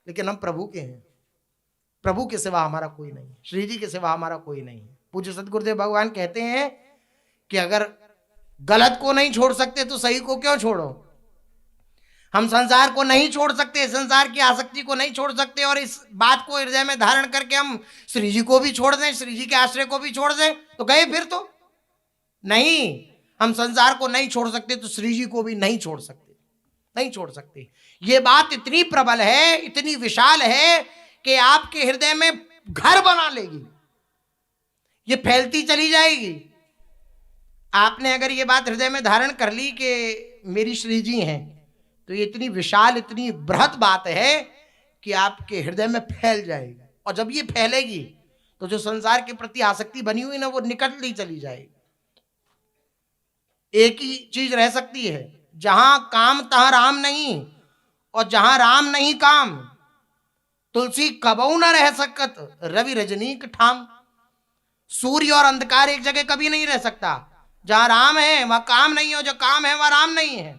लेकिन हम प्रभु के हैं। प्रभु के सिवा हमारा कोई नहीं, श्री जी के सिवा हमारा कोई नहीं है। पूज्य सदगुरुदेव भगवान कहते हैं कि अगर गलत को नहीं छोड़ सकते तो सही को क्यों छोड़ो। हम संसार को नहीं छोड़ सकते, संसार की आसक्ति को नहीं छोड़ सकते, और इस बात को हृदय में धारण करके हम श्री जी को भी छोड़ दें, श्री जी के आश्रय को भी छोड़ दें तो गए फिर तो नहीं। हम संसार को नहीं छोड़ सकते तो श्री जी को भी नहीं छोड़ सकते, नहीं छोड़ सकते। ये बात इतनी प्रबल है, इतनी विशाल है कि आपके हृदय में घर बना लेगी, ये फैलती चली जाएगी। आपने अगर ये बात हृदय में धारण कर ली कि मेरी श्री जी हैं, तो ये इतनी विशाल, इतनी बृहत बात है कि आपके हृदय में फैल जाएगी। और जब ये फैलेगी तो जो संसार के प्रति आसक्ति बनी हुई ना, वो निकलती चली जाएगी। एक ही चीज रह सकती है, जहां काम तहां राम नहीं, और जहां राम नहीं काम। तुलसी कबऊ न रह सकत, रवि रजनीक ठाम। सूर्य और अंधकार एक जगह कभी नहीं रह सकता। जहां राम है वहां काम नहीं, हो जो काम है वहां राम नहीं है।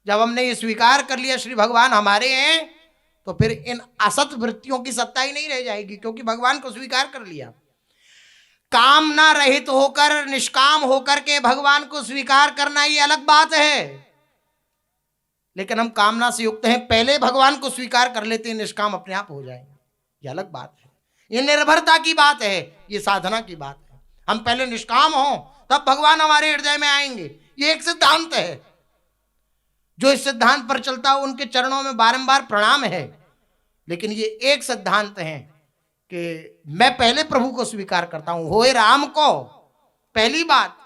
जब हमने ये स्वीकार कर लिया श्री भगवान हमारे हैं, तो फिर इन असत वृत्तियों की सत्ता ही नहीं रह जाएगी, क्योंकि भगवान को स्वीकार कर लिया। कामना रहित होकर, निष्काम होकर के भगवान को स्वीकार करना ये अलग बात है, लेकिन हम कामना से युक्त हैं, पहले भगवान को स्वीकार कर लेते हैं, निष्काम अपने आप हो जाएंगे, ये अलग बात है। ये निर्भरता की बात है, ये साधना की बात है। हम पहले निष्काम हों तब भगवान हमारे हृदय में आएंगे, ये एक सिद्धांत है। जो इस सिद्धांत पर चलता हो उनके चरणों में बारंबार प्रणाम है, लेकिन ये एक सिद्धांत है कि मैं पहले प्रभु को स्वीकार करता हूं। होए राम को, पहली बात,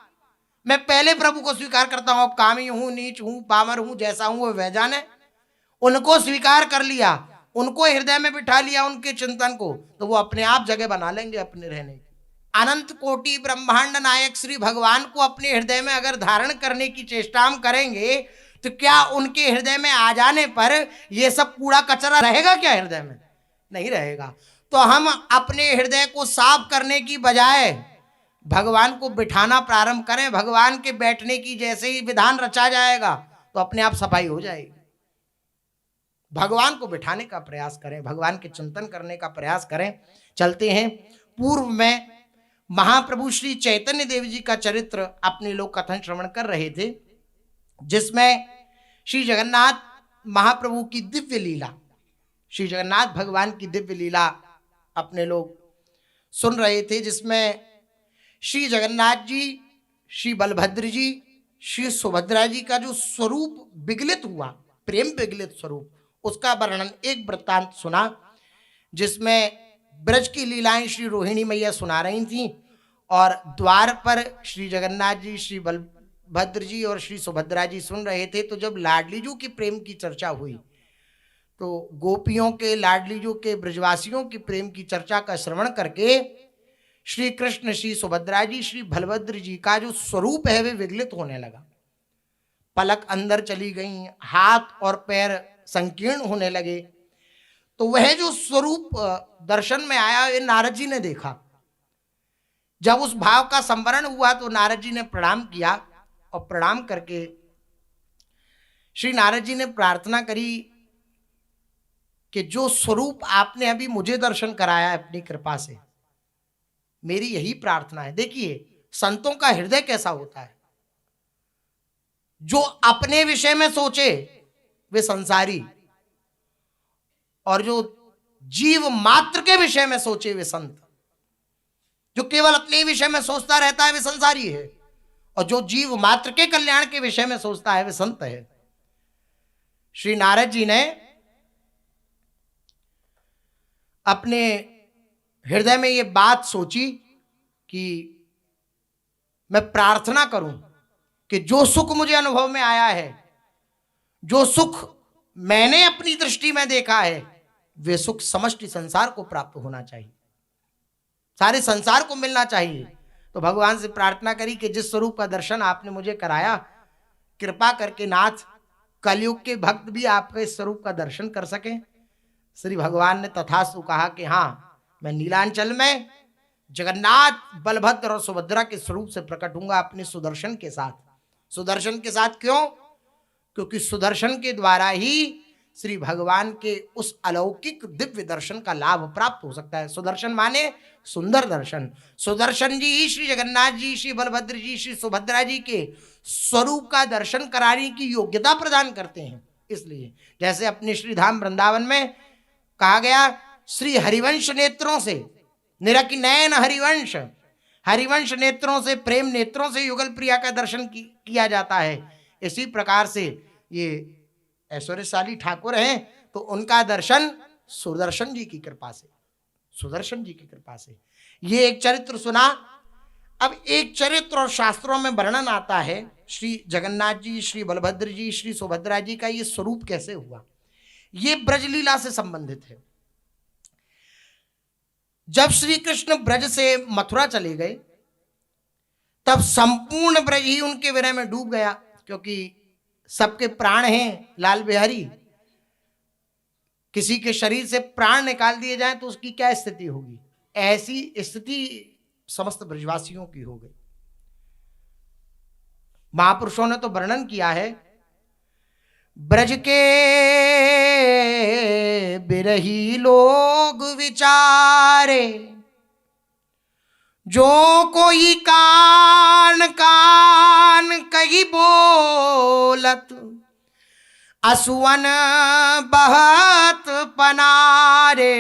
मैं पहले प्रभु को स्वीकार करता हूं। अब कामी हूं, नीच हूं, पामर हूं, जैसा हूं वो वह जाने। उनको स्वीकार कर लिया, उनको हृदय में बिठा लिया, उनके चिंतन को, तो वो अपने आप जगह बना लेंगे अपने रहने की। अनंत कोटि ब्रह्मांड नायक श्री भगवान को अपने हृदय में अगर धारण करने की चेष्टा हम करेंगे, तो क्या उनके हृदय में आ जाने पर ये सब कूड़ा कचरा रहेगा क्या हृदय में? नहीं रहेगा। तो हम अपने हृदय को साफ करने की बजाय भगवान को बिठाना प्रारंभ करें। भगवान के बैठने की जैसे ही विधान रचा जाएगा तो अपने आप सफाई हो जाएगी। भगवान को बिठाने का प्रयास करें, भगवान के चिंतन करने का प्रयास करें। चलते हैं, पूर्व में महाप्रभु श्री चैतन्य देव जी का चरित्र अपने लोग कथन श्रवण कर रहे थे, जिसमें श्री जगन्नाथ महाप्रभु की दिव्य लीला, श्री जगन्नाथ भगवान की दिव्य लीला अपने लोग सुन रहे थे, जिसमें श्री जगन्नाथ जी श्री बलभद्र जी, श्री सुभद्रा जी का जो स्वरूप विगलित हुआ, प्रेम विगलित स्वरूप, उसका वर्णन एक वृत्तांत सुना जिसमें ब्रज की लीलाएं श्री रोहिणी मैया सुना रही थी और द्वार पर श्री जगन्नाथ जी, श्री बलभद्र जी और श्री सुभद्रा जी सुन रहे थे। तो जब लाडलीजू की प्रेम की चर्चा हुई तो गोपियों के, लाडलीजू के, ब्रजवासियों की प्रेम की चर्चा का श्रवण करके श्री कृष्ण, श्री सुभद्रा जी, श्री बलभद्र जी का जो स्वरूप है वे विगलित होने लगा। पलक अंदर चली गई, हाथ और पैर संकीर्ण होने लगे। तो वह जो स्वरूप दर्शन में आया, ये नारद जी ने देखा। जब उस भाव का संवरण हुआ तो नारद जी ने प्रणाम किया और प्रणाम करके श्री नारद जी ने प्रार्थना करी कि जो स्वरूप आपने अभी मुझे दर्शन कराया है अपनी कृपा से, मेरी यही प्रार्थना है। देखिए संतों का हृदय कैसा होता है, जो अपने विषय में सोचे वे संसारी, और जो जीव मात्र के विषय में सोचे वे संत। जो केवल अपने विषय में सोचता रहता है वे संसारी है, और जो जीव मात्र के कल्याण के विषय में सोचता है वे संत है। श्री नारद जी ने अपने हृदय में ये बात सोची कि मैं प्रार्थना करूं कि जो सुख मुझे अनुभव में आया है, जो सुख मैंने अपनी दृष्टि में देखा है, वे सुख समष्टि संसार को प्राप्त होना चाहिए, सारे संसार को मिलना चाहिए। तो भगवान से प्रार्थना करी कि जिस स्वरूप का दर्शन आपने मुझे कराया, कृपा करके नाथ कलयुग के भक्त भी आपके स्वरूप का दर्शन कर सकें। श्री भगवान ने तथास्तु कहा कि हाँ, मैं नीलांचल में जगन्नाथ, बलभद्र और सुभद्रा के स्वरूप से प्रकट होऊंगा अपने सुदर्शन के साथ। सुदर्शन के साथ क्यों? क्योंकि सुदर्शन के द्वारा ही श्री भगवान के उस अलौकिक दिव्य दर्शन का लाभ प्राप्त हो सकता है। सुदर्शन माने सुंदर दर्शन। सुदर्शन जी ही श्री जगन्नाथ जी, श्री बलभद्र जी, श्री सुभद्रा जी के स्वरूप का दर्शन कराने की योग्यता प्रदान करते हैं। इसलिए जैसे अपने श्री धाम वृंदावन में कहा गया, श्री हरिवंश नेत्रों से निरखि नयन हरिवंश, हरिवंश नेत्रों से, प्रेम नेत्रों से युगल प्रिया का दर्शन किया जाता है। इसी प्रकार से ये ऐश्वर्यशाली ठाकुर हैं तो उनका दर्शन सुदर्शन जी की कृपा से, सुदर्शन जी की कृपा से। ये एक चरित्र सुना। अब एक चरित्र और शास्त्रों में वर्णन आता है श्री जगन्नाथ जी, श्री बलभद्र जी, श्री सुभद्रा जी का ये स्वरूप कैसे हुआ। ये ब्रजलीला से संबंधित है। जब श्री कृष्ण ब्रज से मथुरा चले गए तब संपूर्ण ब्रज ही उनके विरह में डूब गया, क्योंकि सबके प्राण हैं लाल बिहारी। किसी के शरीर से प्राण निकाल दिए जाएं तो उसकी क्या स्थिति होगी, ऐसी स्थिति समस्त ब्रजवासियों की हो गई। महापुरुषों ने तो वर्णन किया है, ब्रज के बिरही लोग विचारे, जो कोई कान कान कही बोलत, असुवन बहत पनारे,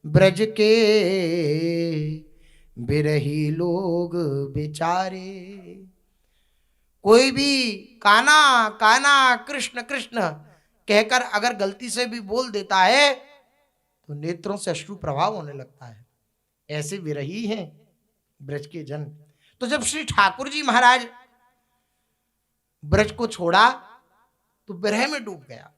ब्रज के बिरही लोग बेचारे। कोई भी काना काना कृष्ण कृष्ण कहकर अगर गलती से भी बोल देता है तो नेत्रों से अश्रु प्रभाव होने लगता है। ऐसे विरही हैं ब्रज के जन। तो जब श्री ठाकुर जी महाराज ब्रज को छोड़ा तो विरह में डूब गया।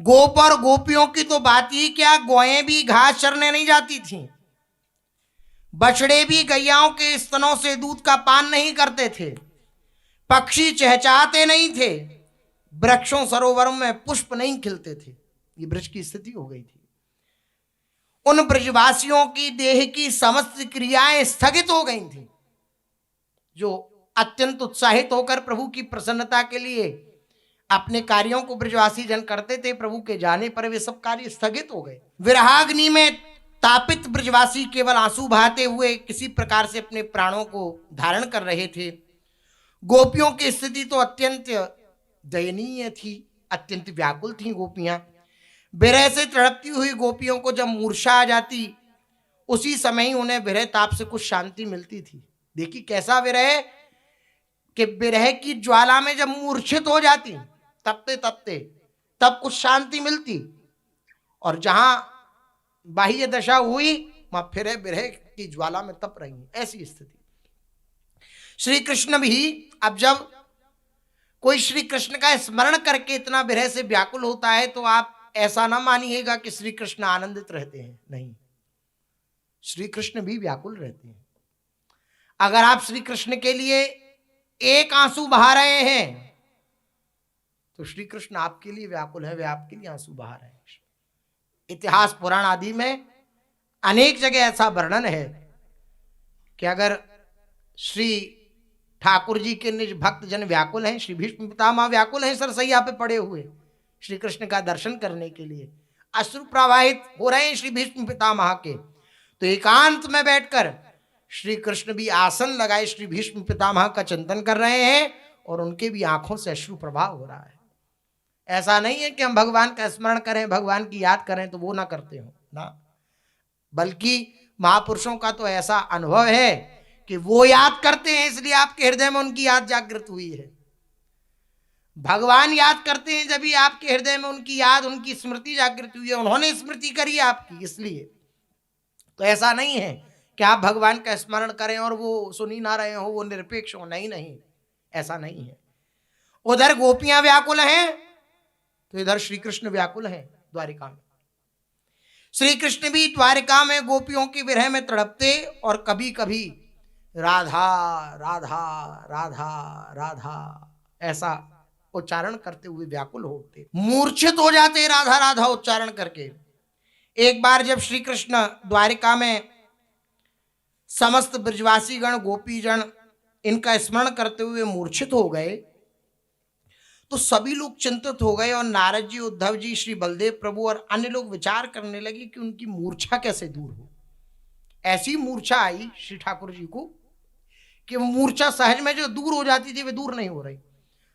गोप और गोपियों की तो बात ही क्या, गौएं भी घास चरने नहीं जाती थीं, बछड़े भी गैयाओं के स्तनों से दूध का पान नहीं करते थे, पक्षी चहचहाते नहीं थे, वृक्षों सरोवरों में पुष्प नहीं खिलते थे। ये ब्रज की स्थिति हो गई थी। उन ब्रजवासियों की देह की समस्त क्रियाएं स्थगित हो गई थी। जो अत्यंत उत्साहित होकर प्रभु की प्रसन्नता के लिए अपने कार्यों को ब्रजवासी जन करते थे, प्रभु के जाने पर वे सब कार्य स्थगित हो गए। विरहाग्नि में तापित ब्रजवासी केवल आंसू बहाते हुए किसी प्रकार से अपने प्राणों को धारण कर रहे थे। गोपियों की स्थिति तो अत्यंत दयनीय थी, अत्यंत व्याकुल थी गोपियां। विरह से तड़पती हुई गोपियों को जब मूर्छा आ जाती, उसी समय ही उन्हें विरह ताप से कुछ शांति मिलती थी। देखिए कैसा विरह कि विरह की ज्वाला में जब मूर्छित हो जाती, तपते तपते, तब कुछ शांति मिलती, और जहां बाह्य दशा हुई वहां फिर विरह की ज्वाला में तप रही। ऐसी स्थिति श्री कृष्ण भी। अब जब कोई श्री कृष्ण का स्मरण करके इतना विरह से व्याकुल होता है तो आप ऐसा ना मानिएगा कि श्री कृष्ण आनंदित रहते हैं, नहीं, श्री कृष्ण भी व्याकुल रहते हैं। अगर आप श्री कृष्ण के लिए एक आंसू बहा रहे हैं तो श्री कृष्ण आपके लिए व्याकुल है, वे आपके लिए आंसू बहा रहे हैं। इतिहास पुराण आदि में अनेक जगह ऐसा वर्णन है कि अगर श्री ठाकुर जी के निज भक्त जन व्याकुल हैं, श्री भीष्म पितामह व्याकुल हैं, सरसैया पे पड़े हुए श्री कृष्ण का दर्शन करने के लिए, अश्रु प्रवाहित हो रहे हैं श्री भीष्म पितामह के, तो एकांत में बैठकर श्री कृष्ण भी आसन लगाए श्री भीष्म पितामह का चिंतन कर रहे हैं और उनके भी आंखों से अश्रु प्रभाव हो रहा है। ऐसा नहीं है कि हम भगवान का स्मरण करें, भगवान की याद करें तो वो ना करते हो ना, बल्कि महापुरुषों का तो ऐसा अनुभव है कि वो याद करते हैं इसलिए आपके हृदय में उनकी याद जागृत हुई है। भगवान याद करते हैं जब भी आपके हृदय में उनकी याद, उनकी स्मृति जागृत हुई है, उन्होंने स्मृति करी आपकी, इसलिए। तो ऐसा नहीं है कि आप भगवान का स्मरण करें और वो सुन ही ना रहे हो, वो निरपेक्ष हो, नहीं नहीं, ऐसा नहीं है। उधर गोपियां व्याकुल हैं तो इधर श्री कृष्ण व्याकुल हैं द्वारिका में। श्री कृष्ण भी द्वारिका में गोपियों की विरह में तड़पते और कभी कभी राधा राधा राधा राधा ऐसा उच्चारण करते हुए व्याकुल होते, मूर्छित हो जाते राधा राधा उच्चारण करके। एक बार जब श्री कृष्ण द्वारिका में समस्त ब्रजवासी गण गोपी जन इनका स्मरण करते हुए मूर्छित हो गए तो सभी लोग चिंतित हो गए और नारद जी, उद्धव जी, श्री बलदेव प्रभु और अन्य लोग विचार करने लगे कि उनकी मूर्छा कैसे दूर हो। ऐसी मूर्छा आई श्री ठाकुर जी को कि वो मूर्छा सहज में जो दूर हो जाती थी वे दूर नहीं हो रही।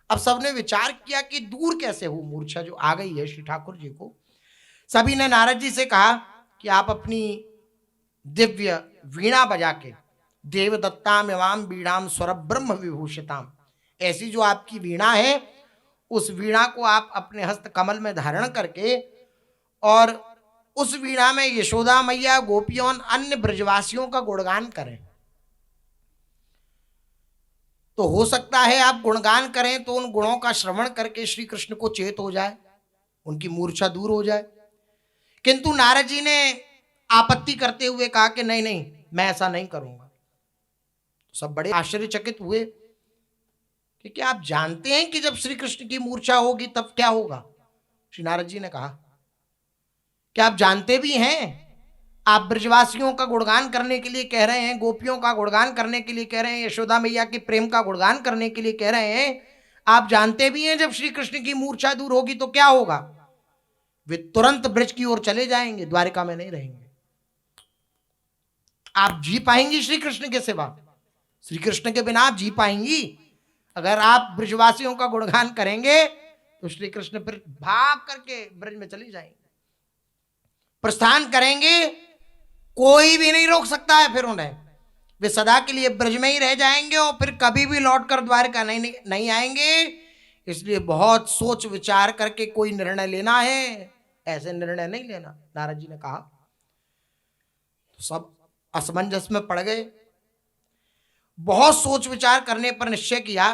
अब सबने विचार किया कि दूर कैसे हो मूर्छा जो आ गई है श्री ठाकुर जी को। सभी ने नारद जी से कहा कि आप अपनी दिव्य वीणा बजा के, देवदत्ताम एवं वीणाम स्वर ब्रह्म विभूषिताम, ऐसी जो आपकी वीणा है उस वीणा को आप अपने हस्त कमल में धारण करके और उस वीणा में यशोदा मैया, गोपियों, अन्य ब्रजवासियों का गुणगान करें। तो हो सकता है आप गुणगान करें तो उन गुणों का श्रवण करके श्री कृष्ण को चेत हो जाए, उनकी मूर्छा दूर हो जाए। किंतु नारद जी ने आपत्ति करते हुए कहा कि नहीं नहीं, मैं ऐसा नहीं करूंगा। तो सब बड़े आश्चर्यचकित हुए कि क्या आप जानते हैं कि जब श्री कृष्ण की मूर्छा होगी तब क्या होगा? श्री नारद जी ने कहा क्या आप जानते भी हैं? आप ब्रजवासियों का गुणगान करने के लिए कह रहे हैं, गोपियों का गुणगान करने के लिए कह रहे हैं, यशोदा मैया के प्रेम का गुणगान करने के लिए कह रहे हैं, आप जानते भी हैं जब श्री कृष्ण की मूर्छा दूर होगी तो क्या होगा? वे तुरंत ब्रज की ओर चले जाएंगे, द्वारिका में नहीं रहेंगे। आप जी पाएंगी श्री कृष्ण के सिवा? श्री कृष्ण के बिना आप जी पाएंगी? अगर आप ब्रजवासियों का गुणगान करेंगे तो श्री कृष्ण फिर भाग करके ब्रज में चली जाएंगे, प्रस्थान करेंगे, कोई भी नहीं रोक सकता है फिर उन्हें। वे सदा के लिए ब्रज में ही रह जाएंगे और फिर कभी भी लौटकर द्वारका नहीं आएंगे। इसलिए बहुत सोच विचार करके कोई निर्णय लेना है, ऐसे निर्णय नहीं लेना, नारद जी ने कहा। तो सब असमंजस में पड़ गए। बहुत सोच विचार करने पर निश्चय किया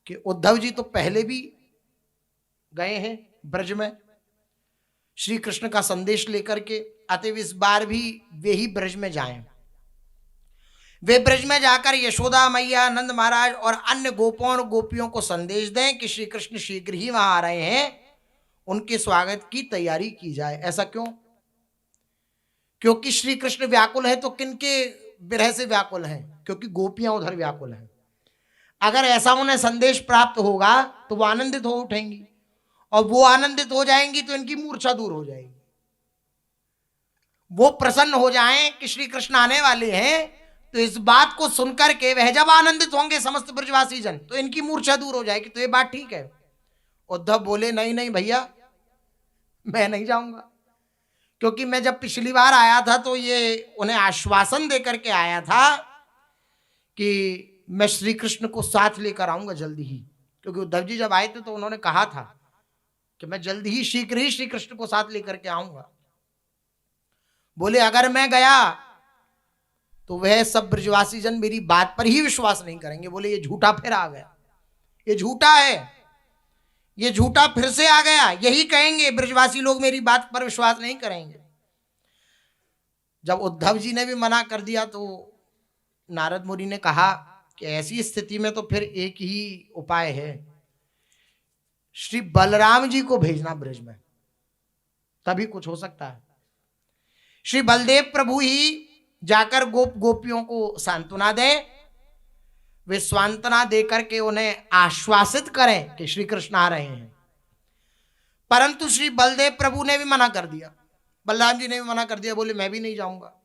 कि उद्धव जी तो पहले भी गए हैं ब्रज में श्री कृष्ण का संदेश लेकर के, अतएव इस बार भी वे ही ब्रज में जाएं। वे ब्रज में जाकर यशोदा मैया, नंद महाराज और अन्य गोपों और गोपियों को संदेश दें कि श्री कृष्ण शीघ्र ही वहां आ रहे हैं, उनके स्वागत की तैयारी की जाए। ऐसा क्यों? क्योंकि श्री कृष्ण व्याकुल है तो किनके विरह से व्याकुल हैं? क्योंकि गोपियां उधर व्याकुल हैं। अगर ऐसा उन्हें संदेश प्राप्त होगा तो वो आनंदित हो उठेंगी, और वो आनंदित हो जाएंगी तो इनकी मूर्छा दूर हो जाएगी। वो प्रसन्न हो जाएं कि श्री कृष्ण आने वाले हैं, तो इस बात को सुनकर के वह जब आनंदित होंगे समस्त ब्रजवासी जन तो इनकी मूर्छा दूर हो जाएगी। तो ये बात ठीक है। उद्धव बोले नहीं नहीं भैया, मैं नहीं जाऊंगा, क्योंकि मैं जब पिछली बार आया था तो ये उन्हें आश्वासन देकर के आया था कि मैं श्री कृष्ण को साथ लेकर आऊंगा जल्दी ही। क्योंकि उद्धव जी जब आए थे तो उन्होंने कहा था कि मैं जल्दी ही शीघ्र ही श्री कृष्ण को साथ लेकर के आऊंगा। बोले अगर मैं गया तो वह सब ब्रजवासी जन मेरी बात पर ही विश्वास नहीं करेंगे। बोले ये झूठा फिर आ गया, ये झूठा है, ये झूठा फिर से आ गया, यही कहेंगे ब्रजवासी लोग मेरी बात पर विश्वास नहीं करेंगे। जब उद्धव जी ने भी मना कर दिया तो नारद मुनि ने कहा कि ऐसी स्थिति में तो फिर एक ही उपाय है, श्री बलराम जी को भेजना ब्रज में, तभी कुछ हो सकता है। श्री बलदेव प्रभु ही जाकर गोप गोपियों को सांत्वना दें, वे सांत्वना देकर के उन्हें आश्वासित करें कि श्री कृष्ण आ रहे हैं। परंतु श्री बलदेव प्रभु ने भी मना कर दिया, बलराम जी ने भी मना कर दिया। बोले मैं भी नहीं जाऊंगा।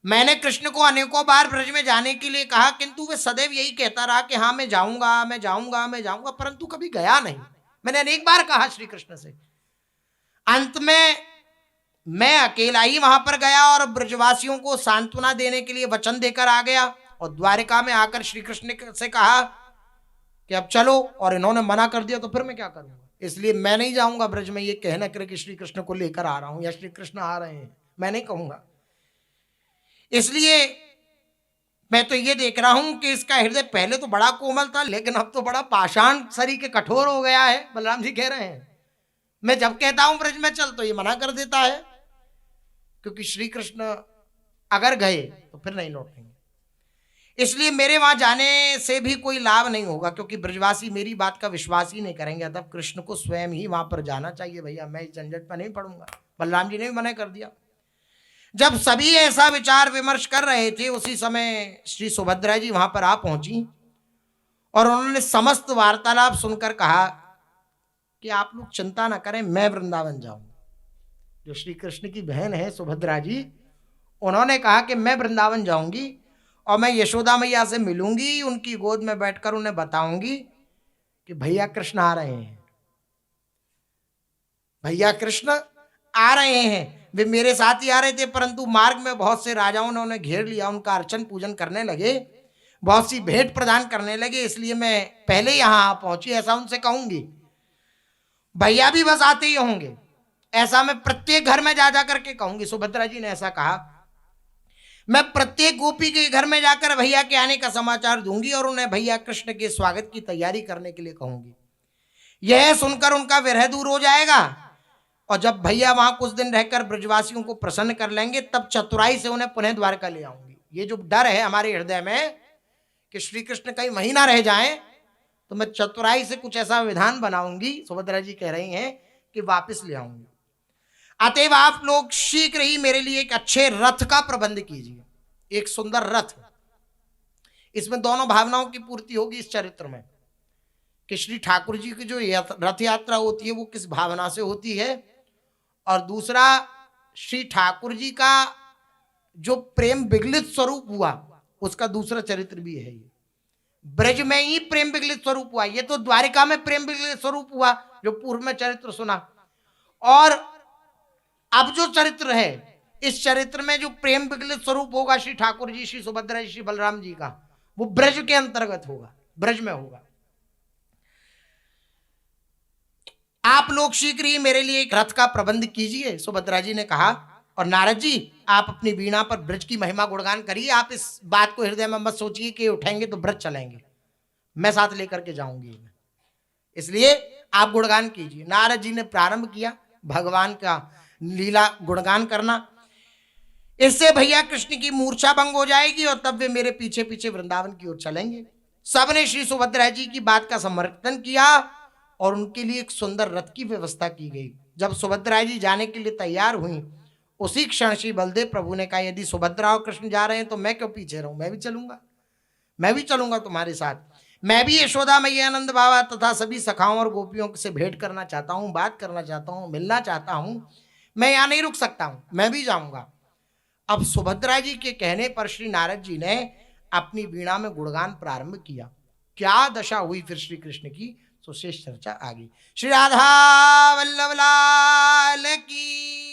मैंने कृष्ण को अनेकों बार ब्रज में जाने के लिए कहा, किंतु वे सदैव यही कहता रहा कि हाँ मैं जाऊंगा मैं जाऊंगा मैं जाऊंगा, परंतु कभी गया नहीं। मैंने अनेक बार कहा श्री कृष्ण से। अंत में मैं अकेला ही वहां पर गया और ब्रजवासियों को सांत्वना देने के लिए वचन देकर आ गया और द्वारिका में आकर श्री कृष्ण से कहा कि अब चलो, और इन्होंने मना कर दिया तो फिर मैं क्या करूंगा। इसलिए मैं नहीं जाऊंगा ब्रज में ये कहना करके श्री कृष्ण को लेकर आ रहा हूं या श्री कृष्ण आ रहे हैं, मैं नहीं कहूंगा। इसलिए मैं तो ये देख रहा हूं कि इसका हृदय पहले तो बड़ा कोमल था लेकिन अब तो बड़ा पाषाण शरीर के कठोर हो गया है। बलराम जी कह रहे हैं मैं जब कहता हूं ब्रज में चल तो ये मना कर देता है, क्योंकि श्री कृष्ण अगर गए तो फिर नहीं लौटेंगे। इसलिए मेरे वहां जाने से भी कोई लाभ नहीं होगा, क्योंकि ब्रजवासी मेरी बात का विश्वास ही नहीं करेंगे। अतः कृष्ण को स्वयं ही वहां पर जाना चाहिए। भैया मैं इस झंझट पर नहीं पड़ूंगा। बलराम जी ने भी मना कर दिया। जब सभी ऐसा विचार विमर्श कर रहे थे उसी समय श्री सुभद्रा जी वहां पर आ पहुंची और उन्होंने समस्त वार्तालाप सुनकर कहा कि आप लोग चिंता ना करें, मैं वृंदावन जाऊंगा। जो श्री कृष्ण की बहन है सुभद्रा जी, उन्होंने कहा कि मैं वृंदावन जाऊंगी और मैं यशोदा मैया से मिलूंगी, उनकी गोद में बैठकर उन्हें बताऊंगी कि भैया कृष्ण आ रहे हैं, भैया कृष्ण आ रहे हैं। वे मेरे साथ ही आ रहे थे, परंतु मार्ग में बहुत से राजाओं ने उन्हें घेर लिया, उनका अर्चन पूजन करने लगे, बहुत सी भेंट प्रदान करने लगे, इसलिए मैं पहले यहां पहुंची। ऐसा उनसे कहूंगी। भैया भी बस आते ही होंगे, ऐसा मैं प्रत्येक घर में जा जा करके कहूंगी। सुभद्रा जी ने ऐसा कहा। मैं प्रत्येक गोपी के घर में जाकर भैया के आने का समाचार दूंगी और उन्हें भैया कृष्ण के स्वागत की तैयारी करने के लिए कहूंगी। यह सुनकर उनका विरह दूर हो जाएगा और जब भैया वहां कुछ दिन रहकर ब्रजवासियों को प्रसन्न कर लेंगे तब चतुराई से उन्हें पुनः द्वारका ले आऊंगी। ये जो डर है हमारे हृदय में कि श्री कृष्ण कहीं महीना रह जाएं, तो मैं चतुराई से कुछ ऐसा विधान बनाऊंगी, सुभद्रा जी कह रही हैं, कि वापस ले आऊंगी। अतएव आप लोग शीघ्र ही मेरे लिए एक अच्छे रथ का प्रबंध कीजिए, एक सुंदर रथ। इसमें दोनों भावनाओं की पूर्ति होगी इस चरित्र में कि श्री ठाकुर जी की जो रथ यात्रा होती है वो किस भावना से होती है, और दूसरा श्री ठाकुर जी का जो प्रेम विगलित स्वरूप हुआ उसका दूसरा चरित्र भी है। ये ब्रज में ही प्रेम विगलित स्वरूप हुआ, ये तो द्वारिका में प्रेम विगलित स्वरूप हुआ जो पूर्व में चरित्र सुना, और अब जो चरित्र है इस चरित्र में जो प्रेम विगलित स्वरूप होगा श्री ठाकुर जी, श्री सुभद्रा जी, श्री बलराम जी का, वो ब्रज के अंतर्गत होगा, ब्रज में होगा। आप लोग शीघ्र ही मेरे लिए एक रथ का प्रबंध कीजिए, सुभद्रा जी ने कहा। और नारद जी आप अपनी वीणा पर ब्रज की महिमा गुणगान करिए। आप इस बात को हृदय में मत सोचिए कि उठेंगे तो ब्रज चलेंगे, मैं साथ लेकर के जाऊंगी, इसलिए आप गुणगान कीजिए। नारद जी ने प्रारंभ किया भगवान का लीला गुणगान करना। इससे भैया कृष्ण की मूर्छा भंग हो जाएगी और तब वे मेरे पीछे पीछे वृंदावन की ओर चलेंगे। सबने श्री सुभद्रा जी की बात का समर्थन किया और उनके लिए एक सुंदर रथ की व्यवस्था की गई। जब सुभद्रा जी जाने के लिए तैयार हुई उसी क्षण श्री बलदेव प्रभु ने कहा, यदि सुभद्रा और कृष्ण जा रहे हैं तो मैं क्यों पीछे रहूं, मैं भी चलूंगा, मैं भी चलूंगा तुम्हारे साथ। मैं भी यशोदा मैया, आनंद बाबा तथा सभी सखाओं और गोपियों से भेंट करना चाहता हूं, बात करना चाहता हूं, मिलना चाहता हूं, मैं यहां नहीं रुक सकता हूं, मैं भी जाऊंगा। अब सुभद्रा जी के कहने पर श्री नारद जी ने अपनी वीणा में गुणगान प्रारंभ किया। क्या दशा हुई फिर श्री कृष्ण की, तो शेष चर्चा आगे। श्री राधा वल्लभ लाल की।